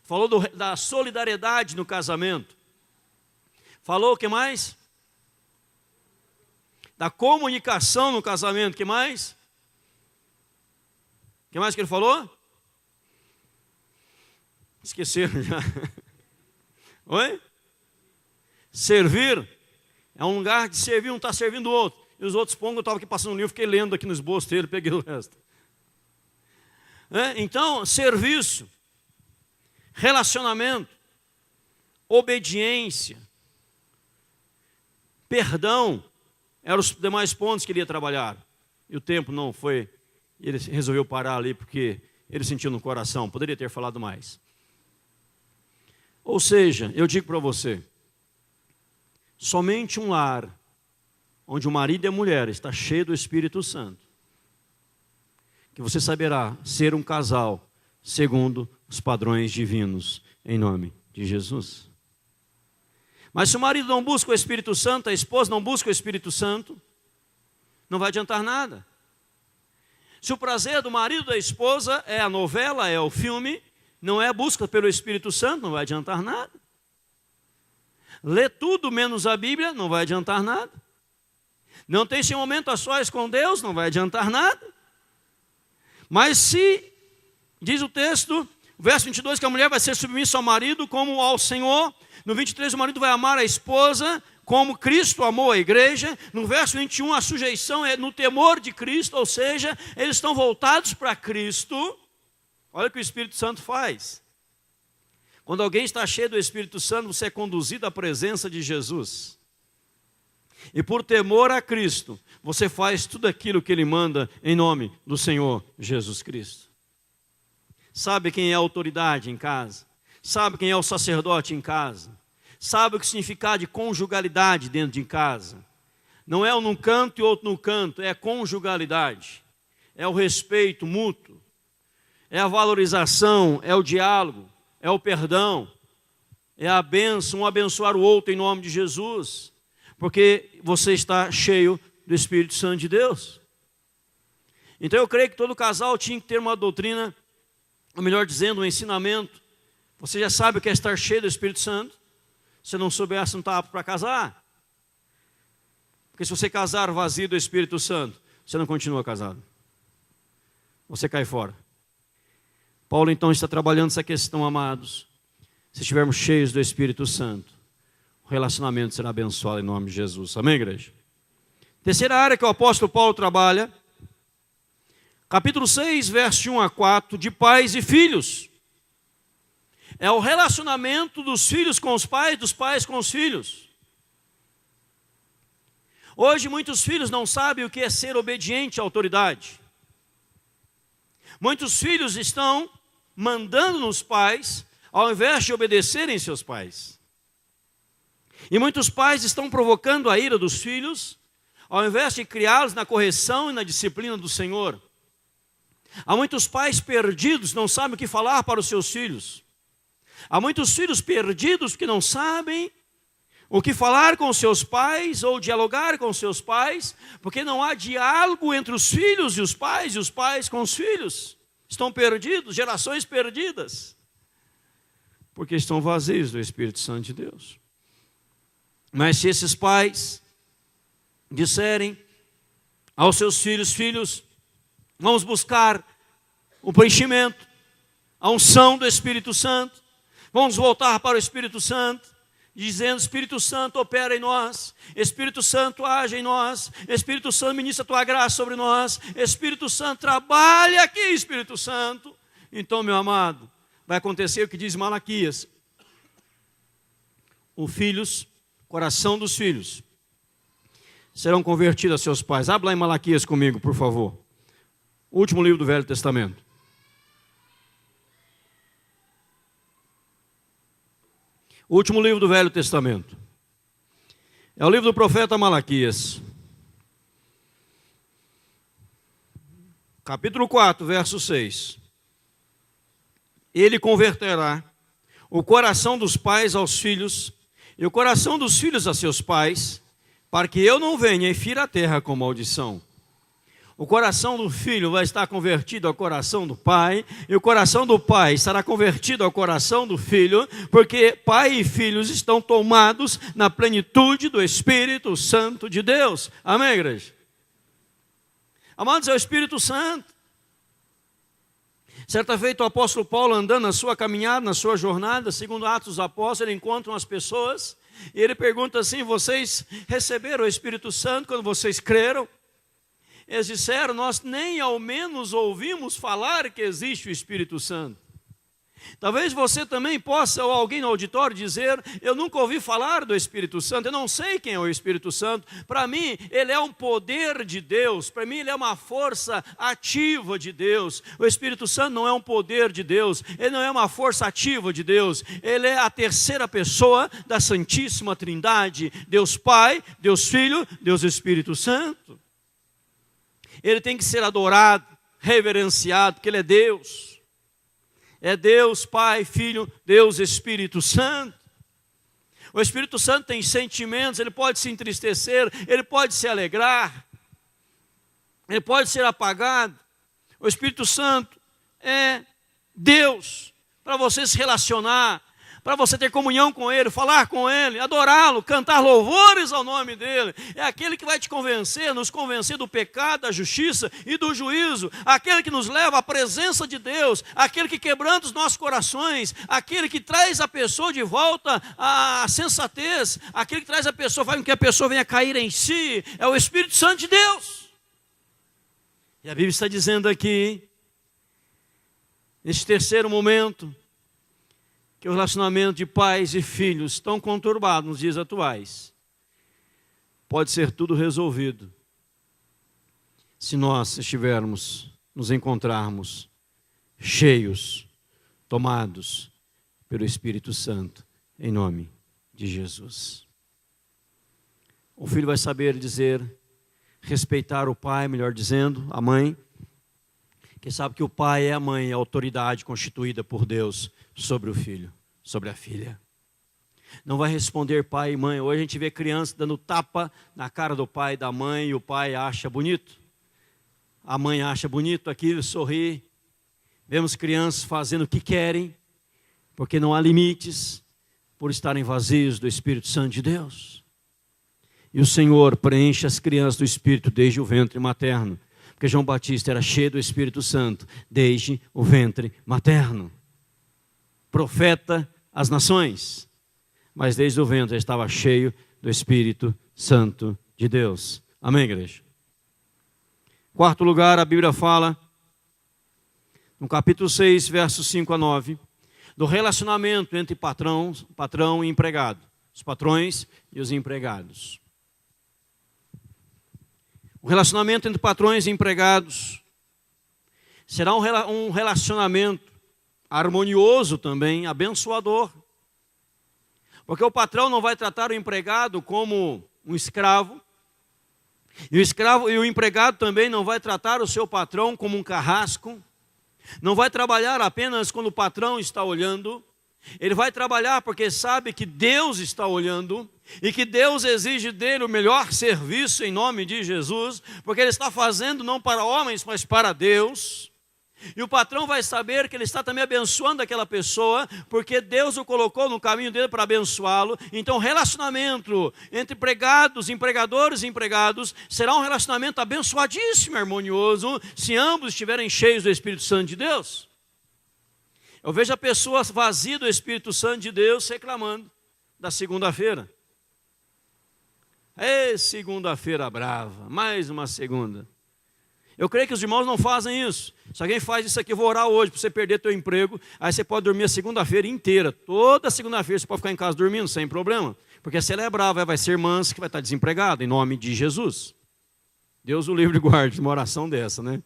Falou da solidariedade no casamento. Falou o que mais? Da comunicação no casamento, que mais? O que mais que ele falou? Esqueceram já. Oi? Servir é um lugar de servir, um está servindo o outro. E os outros pongos, eu estava aqui passando um livro, fiquei lendo aqui no esboço dele, peguei o resto. Então, serviço, relacionamento, obediência, perdão, eram os demais pontos que ele ia trabalhar. E o tempo não foi, ele resolveu parar ali porque ele sentiu no coração, poderia ter falado mais. Ou seja, eu digo para você, somente um lar, onde o marido e a mulher está cheio do Espírito Santo, que você saberá ser um casal segundo os padrões divinos, em nome de Jesus. Mas se o marido não busca o Espírito Santo, a esposa não busca o Espírito Santo, não vai adiantar nada. Se o prazer do marido e da esposa é a novela, é o filme, não é a busca pelo Espírito Santo, não vai adiantar nada. Ler tudo menos a Bíblia, não vai adiantar nada. Não tem esse momento a sós com Deus, não vai adiantar nada. Mas se Diz o texto, verso 22, que a mulher vai ser submissa ao marido como ao Senhor. No 23, o marido vai amar a esposa como Cristo amou a igreja. No verso 21, a sujeição é no temor de Cristo, ou seja, eles estão voltados para Cristo. Olha o que o Espírito Santo faz. Quando alguém está cheio do Espírito Santo, você é conduzido à presença de Jesus. E por temor a Cristo, você faz tudo aquilo que Ele manda em nome do Senhor Jesus Cristo. Sabe quem é a autoridade em casa? Sabe quem é o sacerdote em casa? Sabe o que significa de conjugalidade dentro de casa? Não é um num canto e outro no canto, é conjugalidade. É o respeito mútuo, é a valorização, é o diálogo, é o perdão, é a bênção, um abençoar o outro em nome de Jesus, porque você está cheio do Espírito Santo de Deus. Então eu creio que todo casal tinha que ter uma doutrina, ou melhor dizendo, um ensinamento. Você já sabe o que é estar cheio do Espírito Santo? Se não souber, você não está apto para casar. Porque se você casar vazio do Espírito Santo, você não continua casado. Você cai fora. Paulo então está trabalhando essa questão, amados. Se estivermos cheios do Espírito Santo, o relacionamento será abençoado em nome de Jesus. Amém, igreja? Terceira área que o apóstolo Paulo trabalha, capítulo 6, verso 1 a 4, de pais e filhos. É o relacionamento dos filhos com os pais, dos pais com os filhos. Hoje muitos filhos não sabem o que é ser obediente à autoridade. Muitos filhos estão mandando nos pais, ao invés de obedecerem seus pais. E muitos pais estão provocando a ira dos filhos, ao invés de criá-los na correção e na disciplina do Senhor. Há muitos pais perdidos, não sabem o que falar para os seus filhos. Há muitos filhos perdidos que não sabem o que falar com seus pais ou dialogar com seus pais, porque não há diálogo entre os filhos e os pais com os filhos. Estão perdidos, gerações perdidas, porque estão vazios do Espírito Santo de Deus. Mas se esses pais disserem aos seus filhos, filhos, vamos buscar o preenchimento, a unção do Espírito Santo, vamos voltar para o Espírito Santo, dizendo: Espírito Santo opera em nós, Espírito Santo age em nós, Espírito Santo ministra a tua graça sobre nós, Espírito Santo trabalha aqui, Espírito Santo. Então, meu amado, vai acontecer o que diz Malaquias: coração dos filhos serão convertidos a seus pais. Abre lá em Malaquias comigo, por favor. O último livro do Velho Testamento. O último livro do Velho Testamento. É o livro do profeta Malaquias. Capítulo 4, verso 6. Ele converterá o coração dos pais aos filhos e o coração dos filhos a seus pais, para que eu não venha e fira a terra com maldição. O coração do filho vai estar convertido ao coração do pai, e o coração do pai estará convertido ao coração do filho, porque pai e filhos estão tomados na plenitude do Espírito Santo de Deus. Amém, igreja? Amados, é o Espírito Santo. Certa feita o apóstolo Paulo, andando na sua caminhada, na sua jornada, segundo Atos dos Apóstolos, ele encontra umas pessoas, e ele pergunta assim: vocês receberam o Espírito Santo quando vocês creram? Eles disseram: nós nem ao menos ouvimos falar que existe o Espírito Santo. Talvez você também possa, ou alguém no auditório, dizer: eu nunca ouvi falar do Espírito Santo, eu não sei quem é o Espírito Santo. Para mim, ele é um poder de Deus, para mim ele é uma força ativa de Deus. O Espírito Santo não é um poder de Deus, ele não é uma força ativa de Deus, ele é a terceira pessoa da Santíssima Trindade, Deus Pai, Deus Filho, Deus Espírito Santo. Ele tem que ser adorado, reverenciado, porque ele é Deus. É Deus, Pai, Filho, Deus, Espírito Santo. O Espírito Santo tem sentimentos, ele pode se entristecer, ele pode se alegrar, ele pode ser apagado. O Espírito Santo é Deus, para você se relacionar. para você ter comunhão com Ele, falar com Ele, adorá-lo, cantar louvores ao nome dEle. É aquele que vai te convencer, nos convencer do pecado, da justiça e do juízo. Aquele que nos leva à presença de Deus, aquele que quebranta os nossos corações, aquele que traz a pessoa de volta à sensatez, aquele que traz a pessoa, faz com que a pessoa venha cair em si. É o Espírito Santo de Deus. E a Bíblia está dizendo aqui, neste terceiro momento, que o relacionamento de pais e filhos tão conturbado nos dias atuais pode ser tudo resolvido se nós nos encontrarmos cheios, tomados pelo Espírito Santo, em nome de Jesus. O filho vai saber dizer, respeitar o pai, melhor dizendo, a mãe, que sabe que o pai é a mãe, é a autoridade constituída por Deus sobre o filho, sobre a filha. Não vai responder pai e mãe. Hoje a gente vê criança dando tapa na cara do pai e da mãe, e o pai acha bonito. A mãe acha bonito aquilo, sorri. Vemos crianças fazendo o que querem, porque não há limites, por estarem vazios do Espírito Santo de Deus. E o Senhor preenche as crianças do Espírito desde o ventre materno. Porque João Batista era cheio do Espírito Santo desde o ventre materno. Profeta às nações, mas desde o ventre estava cheio do Espírito Santo de Deus. Amém, igreja? Quarto lugar, a Bíblia fala, no capítulo 6, versos 5 a 9, do relacionamento entre patrão e empregado. Os patrões e os empregados. O relacionamento entre patrões e empregados será um relacionamento harmonioso também, abençoador. Porque o patrão não vai tratar o empregado como um escravo. E o empregado também não vai tratar o seu patrão como um carrasco. Não vai trabalhar apenas quando o patrão está olhando. Ele vai trabalhar porque sabe que Deus está olhando e que Deus exige dele o melhor serviço em nome de Jesus, porque ele está fazendo não para homens, mas para Deus. E o patrão vai saber que ele está também abençoando aquela pessoa, porque Deus o colocou no caminho dele para abençoá-lo. Então o relacionamento entre empregadores e empregados, será um relacionamento abençoadíssimo, harmonioso, se ambos estiverem cheios do Espírito Santo de Deus. Eu vejo a pessoa vazia do Espírito Santo de Deus reclamando da segunda-feira. Ei, segunda-feira brava, mais uma segunda. Eu creio que os irmãos não fazem isso. Se alguém faz isso aqui, eu vou orar hoje para você perder teu emprego. Aí você pode dormir a segunda-feira inteira. Toda segunda-feira você pode ficar em casa dormindo sem problema. Porque se ela é brava, vai ser mansa que vai estar desempregada, em nome de Jesus. Deus o livre e guarde de uma oração dessa, né?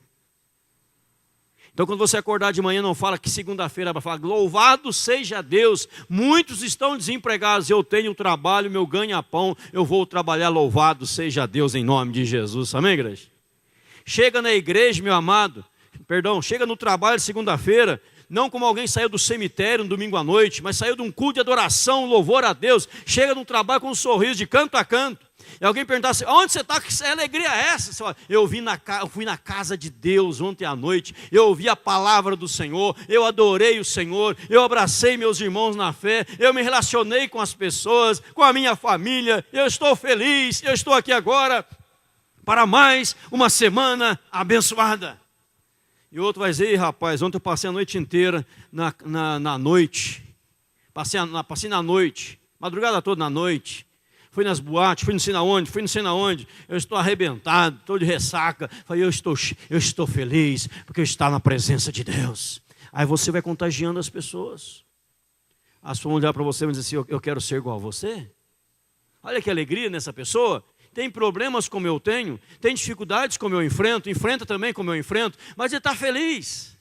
Então, quando você acordar de manhã, não fala que segunda-feira, vai falar, louvado seja Deus, muitos estão desempregados, eu tenho trabalho, meu ganha-pão, eu vou trabalhar, louvado seja Deus em nome de Jesus. Amém, igreja? Chega na igreja, meu amado, chega no trabalho segunda-feira, não como alguém saiu do cemitério no domingo à noite, mas saiu de um culto de adoração, louvor a Deus, chega no trabalho com um sorriso de canto a canto. E alguém perguntasse, onde você está? Que alegria é essa? Você fala, eu fui na casa de Deus ontem à noite, eu ouvi a palavra do Senhor, eu adorei o Senhor, eu abracei meus irmãos na fé, eu me relacionei com as pessoas, com a minha família, eu estou feliz, eu estou aqui agora para mais uma semana abençoada. E outro vai dizer, rapaz, ontem eu passei a noite inteira na noite, passei na noite, madrugada toda na noite, fui nas boates, fui não sei na onde, eu estou arrebentado, estou de ressaca. Falei, eu estou feliz, porque eu estou na presença de Deus. Aí você vai contagiando as pessoas. As pessoas vão olhar para você e vão dizer assim, eu quero ser igual a você. Olha que alegria nessa pessoa. Tem problemas como eu tenho, tem dificuldades como eu enfrenta também como eu enfrento, mas ele está feliz.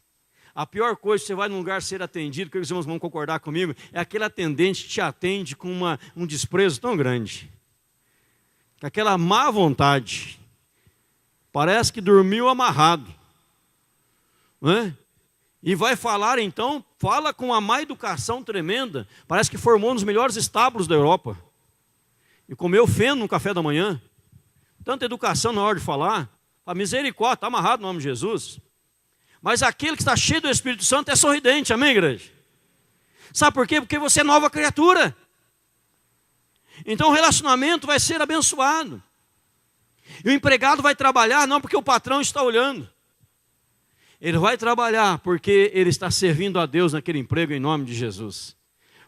A pior coisa, você vai num lugar ser atendido, que os irmãos vão concordar comigo, é aquele atendente que te atende com um desprezo tão grande. Com aquela má vontade. Parece que dormiu amarrado. Não é? E vai falar então, fala com uma má educação tremenda. Parece que formou um dos melhores estábulos da Europa. E comeu feno no café da manhã. Tanta educação na hora de falar. A misericórdia, está amarrado no nome de Jesus. Mas aquele que está cheio do Espírito Santo é sorridente, amém, igreja? Sabe por quê? Porque você é nova criatura. Então o relacionamento vai ser abençoado. E o empregado vai trabalhar não porque o patrão está olhando. Ele vai trabalhar porque ele está servindo a Deus naquele emprego em nome de Jesus.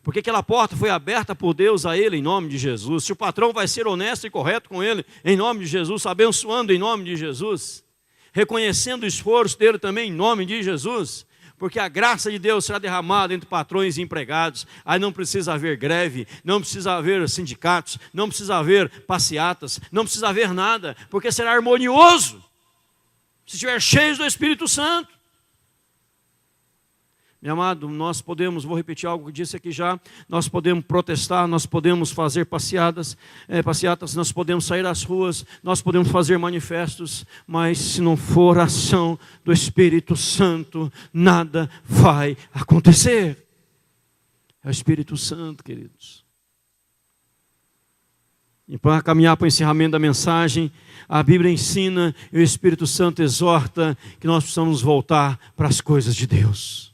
Porque aquela porta foi aberta por Deus a ele em nome de Jesus. Se o patrão vai ser honesto e correto com ele em nome de Jesus, abençoando em nome de Jesus, reconhecendo o esforço dele também em nome de Jesus, porque a graça de Deus será derramada entre patrões e empregados. Aí não precisa haver greve, não precisa haver sindicatos, não precisa haver passeatas, não precisa haver nada, porque será harmonioso se estiver cheio do Espírito Santo. Meu amado, nós podemos, vou repetir algo que disse aqui já, nós podemos protestar, nós podemos fazer passeatas, nós podemos sair às ruas, nós podemos fazer manifestos, mas se não for a ação do Espírito Santo, nada vai acontecer. É o Espírito Santo, queridos. E para caminhar para o encerramento da mensagem, a Bíblia ensina e o Espírito Santo exorta que nós precisamos voltar para as coisas de Deus.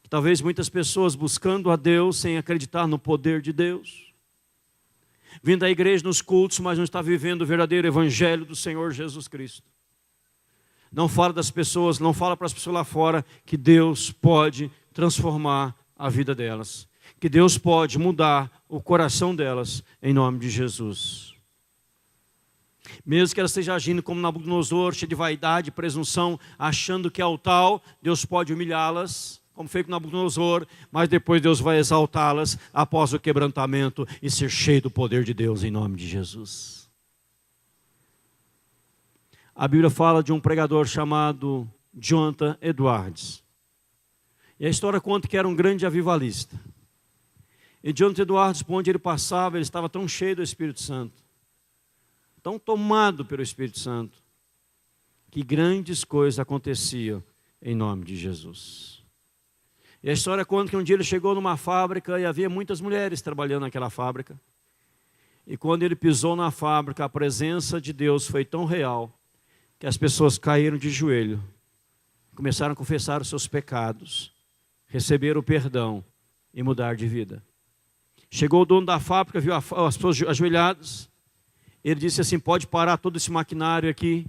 Talvez muitas pessoas buscando a Deus sem acreditar no poder de Deus, vindo à igreja nos cultos, mas não está vivendo o verdadeiro evangelho do Senhor Jesus Cristo. Não fala das pessoas, não fala para as pessoas lá fora que Deus pode transformar a vida delas, que Deus pode mudar o coração delas em nome de Jesus. Mesmo que ela esteja agindo como Nabucodonosor, cheia de vaidade e presunção, achando que é o tal, Deus pode humilhá-las, como fez com Nabucodonosor, mas depois Deus vai exaltá-las após o quebrantamento e ser cheio do poder de Deus em nome de Jesus. A Bíblia fala de um pregador chamado Jonathan Edwards. E a história conta que era um grande avivalista. E Jonathan Edwards, por onde ele passava, ele estava tão cheio do Espírito Santo, tão tomado pelo Espírito Santo, que grandes coisas aconteciam em nome de Jesus. E a história conta que um dia ele chegou numa fábrica e havia muitas mulheres trabalhando naquela fábrica. E quando ele pisou na fábrica, a presença de Deus foi tão real que as pessoas caíram de joelho, começaram a confessar os seus pecados, receber o perdão e mudar de vida. Chegou o dono da fábrica, viu as pessoas ajoelhadas. Ele disse assim: pode parar todo esse maquinário aqui,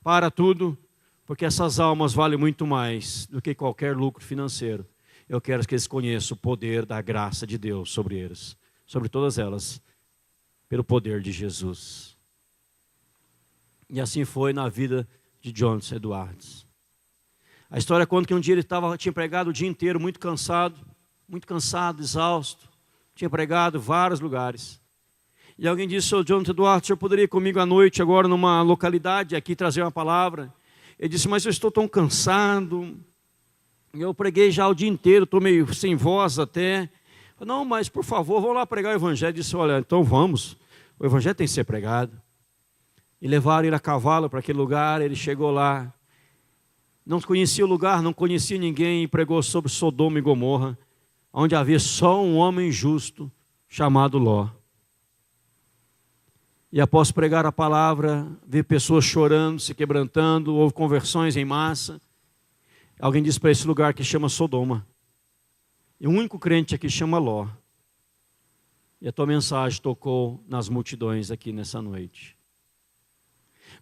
para tudo, porque essas almas valem muito mais do que qualquer lucro financeiro. Eu quero que eles conheçam o poder da graça de Deus sobre eles, sobre todas elas, pelo poder de Jesus. E assim foi na vida de Jonathan Edwards. A história conta que um dia ele tinha pregado o dia inteiro, muito cansado, exausto, tinha pregado em vários lugares. E alguém disse: Sr. Jonathan Edwards, o senhor poderia ir comigo à noite agora numa localidade aqui trazer uma palavra? Ele disse: mas eu estou tão cansado, eu preguei já o dia inteiro, estou meio sem voz até. Não, mas por favor, vamos lá pregar o evangelho. Ele disse: olha, então vamos, o evangelho tem que ser pregado. E levaram ele a cavalo para aquele lugar. Ele chegou lá, não conhecia o lugar, não conhecia ninguém, e pregou sobre Sodoma e Gomorra, onde havia só um homem justo chamado Ló. E após pregar a palavra, vi pessoas chorando, se quebrantando, houve conversões em massa. Alguém disse para esse lugar que chama Sodoma. E o único crente aqui chama Ló. E a tua mensagem tocou nas multidões aqui nessa noite.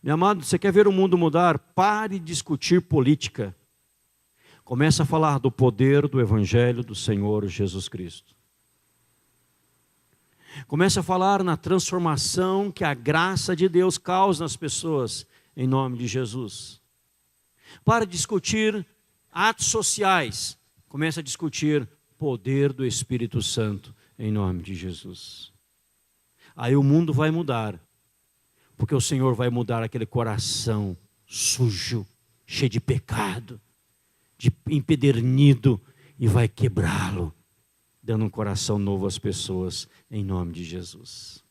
Meu amado, você quer ver o mundo mudar? Pare de discutir política. Comece a falar do poder do Evangelho do Senhor Jesus Cristo. Comece a falar na transformação que a graça de Deus causa nas pessoas, em nome de Jesus. Para discutir atos sociais, comece a discutir poder do Espírito Santo, em nome de Jesus. Aí o mundo vai mudar, porque o Senhor vai mudar aquele coração sujo, cheio de pecado, de empedernido, e vai quebrá-lo, dando um coração novo às pessoas, em nome de Jesus.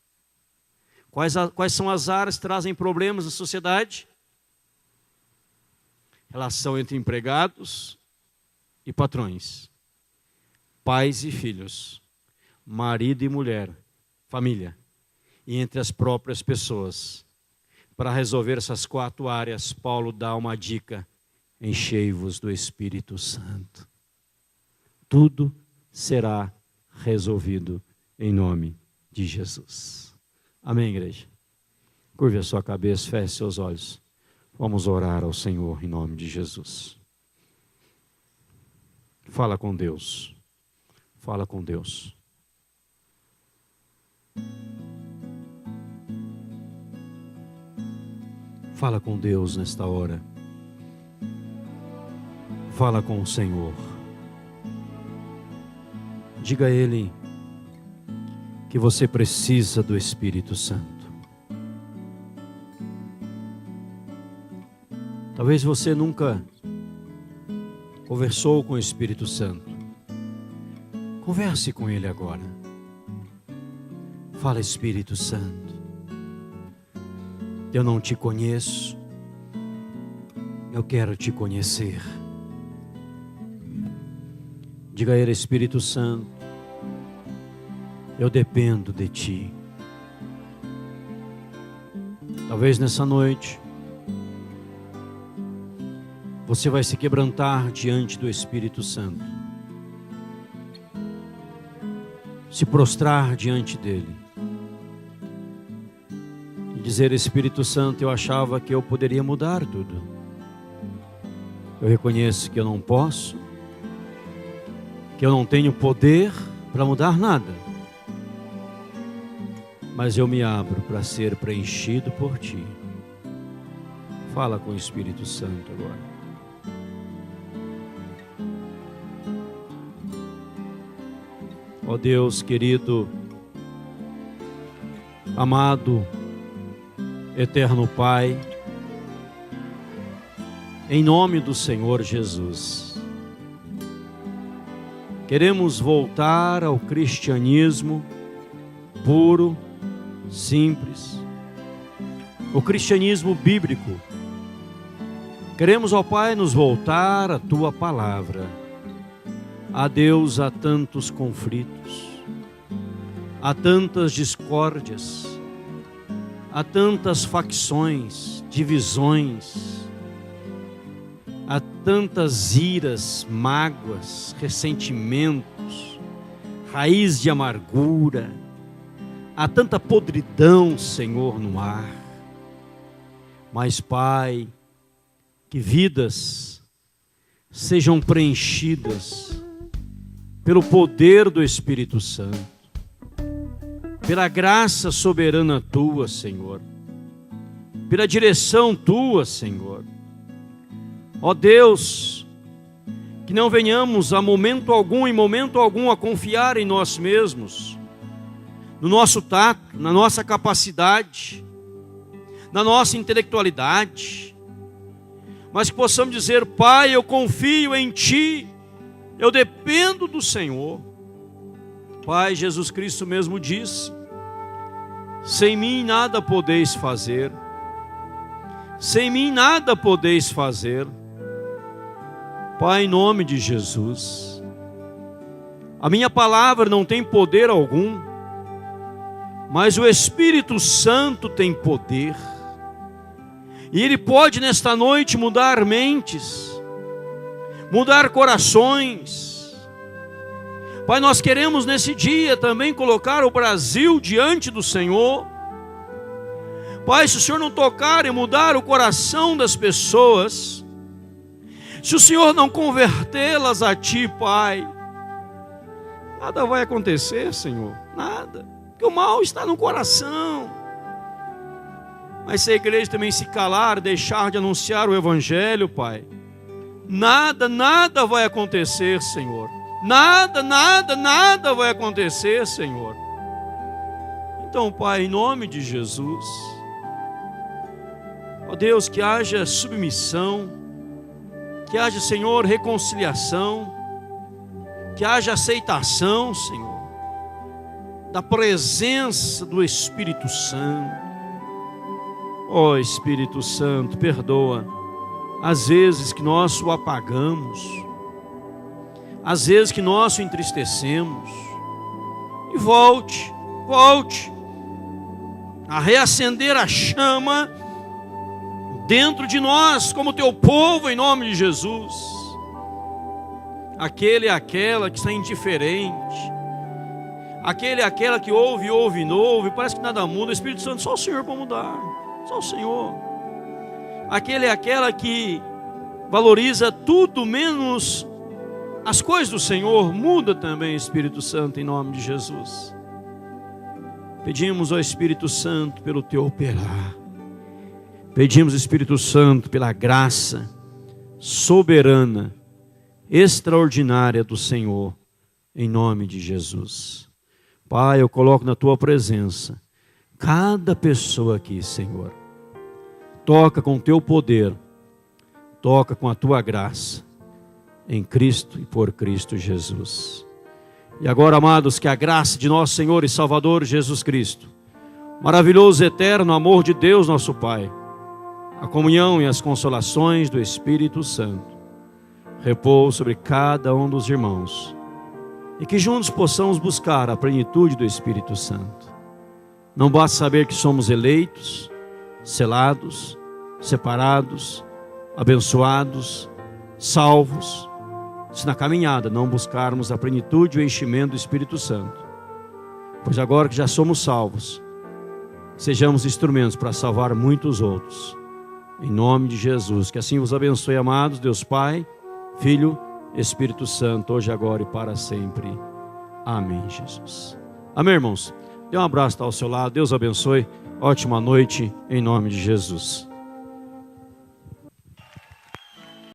Quais são as áreas que trazem problemas na sociedade? Relação entre empregados e patrões, pais e filhos, marido e mulher, família, e entre as próprias pessoas. Para resolver essas 4 áreas, Paulo dá uma dica: enchei-vos do Espírito Santo. tudo será resolvido em nome de Jesus. Amém, igreja? Curve a sua cabeça, feche seus olhos. Vamos orar ao Senhor em nome de Jesus. Fala com Deus. Fala com Deus. Fala com Deus nesta hora. Fala com o Senhor. Diga a Ele que você precisa do Espírito Santo. Talvez você nunca conversou com o Espírito Santo. Converse com Ele agora. Fala, Espírito Santo. Eu não te conheço. Eu quero te conhecer. Diga a Ele, Espírito Santo, eu dependo de Ti. Talvez nessa noite você vai se quebrantar diante do Espírito Santo, se prostrar diante dele e dizer: Espírito Santo, eu achava que eu poderia mudar tudo. Eu reconheço que eu não posso, que eu não tenho poder para mudar nada, mas eu me abro para ser preenchido por Ti. Fala com o Espírito Santo agora. Ó Deus querido, amado, eterno Pai, em nome do Senhor Jesus, queremos voltar ao cristianismo puro, simples, o cristianismo bíblico. Queremos, ó Pai, nos voltar à Tua palavra. Há Deus, há tantos conflitos, há tantas discórdias, há tantas facções, divisões, há tantas iras, mágoas, ressentimentos, raiz de amargura, há tanta podridão, Senhor, no ar. Mas, Pai, que vidas sejam preenchidas pelo poder do Espírito Santo, pela graça soberana Tua, Senhor, pela direção Tua, Senhor. Ó Deus, que não venhamos em momento algum a confiar em nós mesmos, no nosso tato, na nossa capacidade, na nossa intelectualidade, mas que possamos dizer: Pai, eu confio em Ti, eu dependo do Senhor. Pai, Jesus Cristo mesmo disse: sem mim nada podeis fazer, sem mim nada podeis fazer. Pai, em nome de Jesus, a minha palavra não tem poder algum, mas o Espírito Santo tem poder, e Ele pode nesta noite mudar mentes, mudar corações. Pai, nós queremos nesse dia também colocar o Brasil diante do Senhor. Pai, se o Senhor não tocar e mudar o coração das pessoas, se o Senhor não convertê-las a Ti, Pai, nada vai acontecer, Senhor, nada, porque o mal está no coração. Mas se a igreja também se calar, deixar de anunciar o Evangelho, Pai, nada vai acontecer, Senhor. Nada vai acontecer, Senhor. Então, Pai, em nome de Jesus, ó Deus, que haja submissão, que haja, Senhor, reconciliação, que haja aceitação, Senhor, da presença do Espírito Santo. Ó Espírito Santo, perdoa as vezes que nós o apagamos, às vezes que nós o entristecemos, e volte a reacender a chama dentro de nós, como Teu povo, em nome de Jesus. aquele e aquela que está indiferente, aquele e aquela que ouve e não ouve, parece que nada muda. O Espírito Santo, só o Senhor para mudar, só o Senhor. Aquele e aquela que valoriza tudo menos as coisas do Senhor, muda também, Espírito Santo, em nome de Jesus. Pedimos ao Espírito Santo pelo teu operar, pedimos, Espírito Santo, pela graça soberana, extraordinária do Senhor, em nome de Jesus. Pai, eu coloco na tua presença cada pessoa aqui, Senhor. Toca com o teu poder, toca com a tua graça, em Cristo e por Cristo Jesus. E agora, amados, que a graça de nosso Senhor e Salvador Jesus Cristo, maravilhoso e eterno amor de Deus nosso Pai, a comunhão e as consolações do Espírito Santo, repouse sobre cada um dos irmãos, e que juntos possamos buscar a plenitude do Espírito Santo. Não basta saber que somos eleitos, selados, separados, abençoados, salvos, se na caminhada não buscarmos a plenitude e o enchimento do Espírito Santo. Pois agora que já somos salvos, sejamos instrumentos para salvar muitos outros, em nome de Jesus. Que assim vos abençoe, amados, Deus Pai, Filho, Espírito Santo, hoje, agora e para sempre. Amém, Jesus. Amém, irmãos? Dê um abraço ao seu lado, Deus abençoe, ótima noite, em nome de Jesus.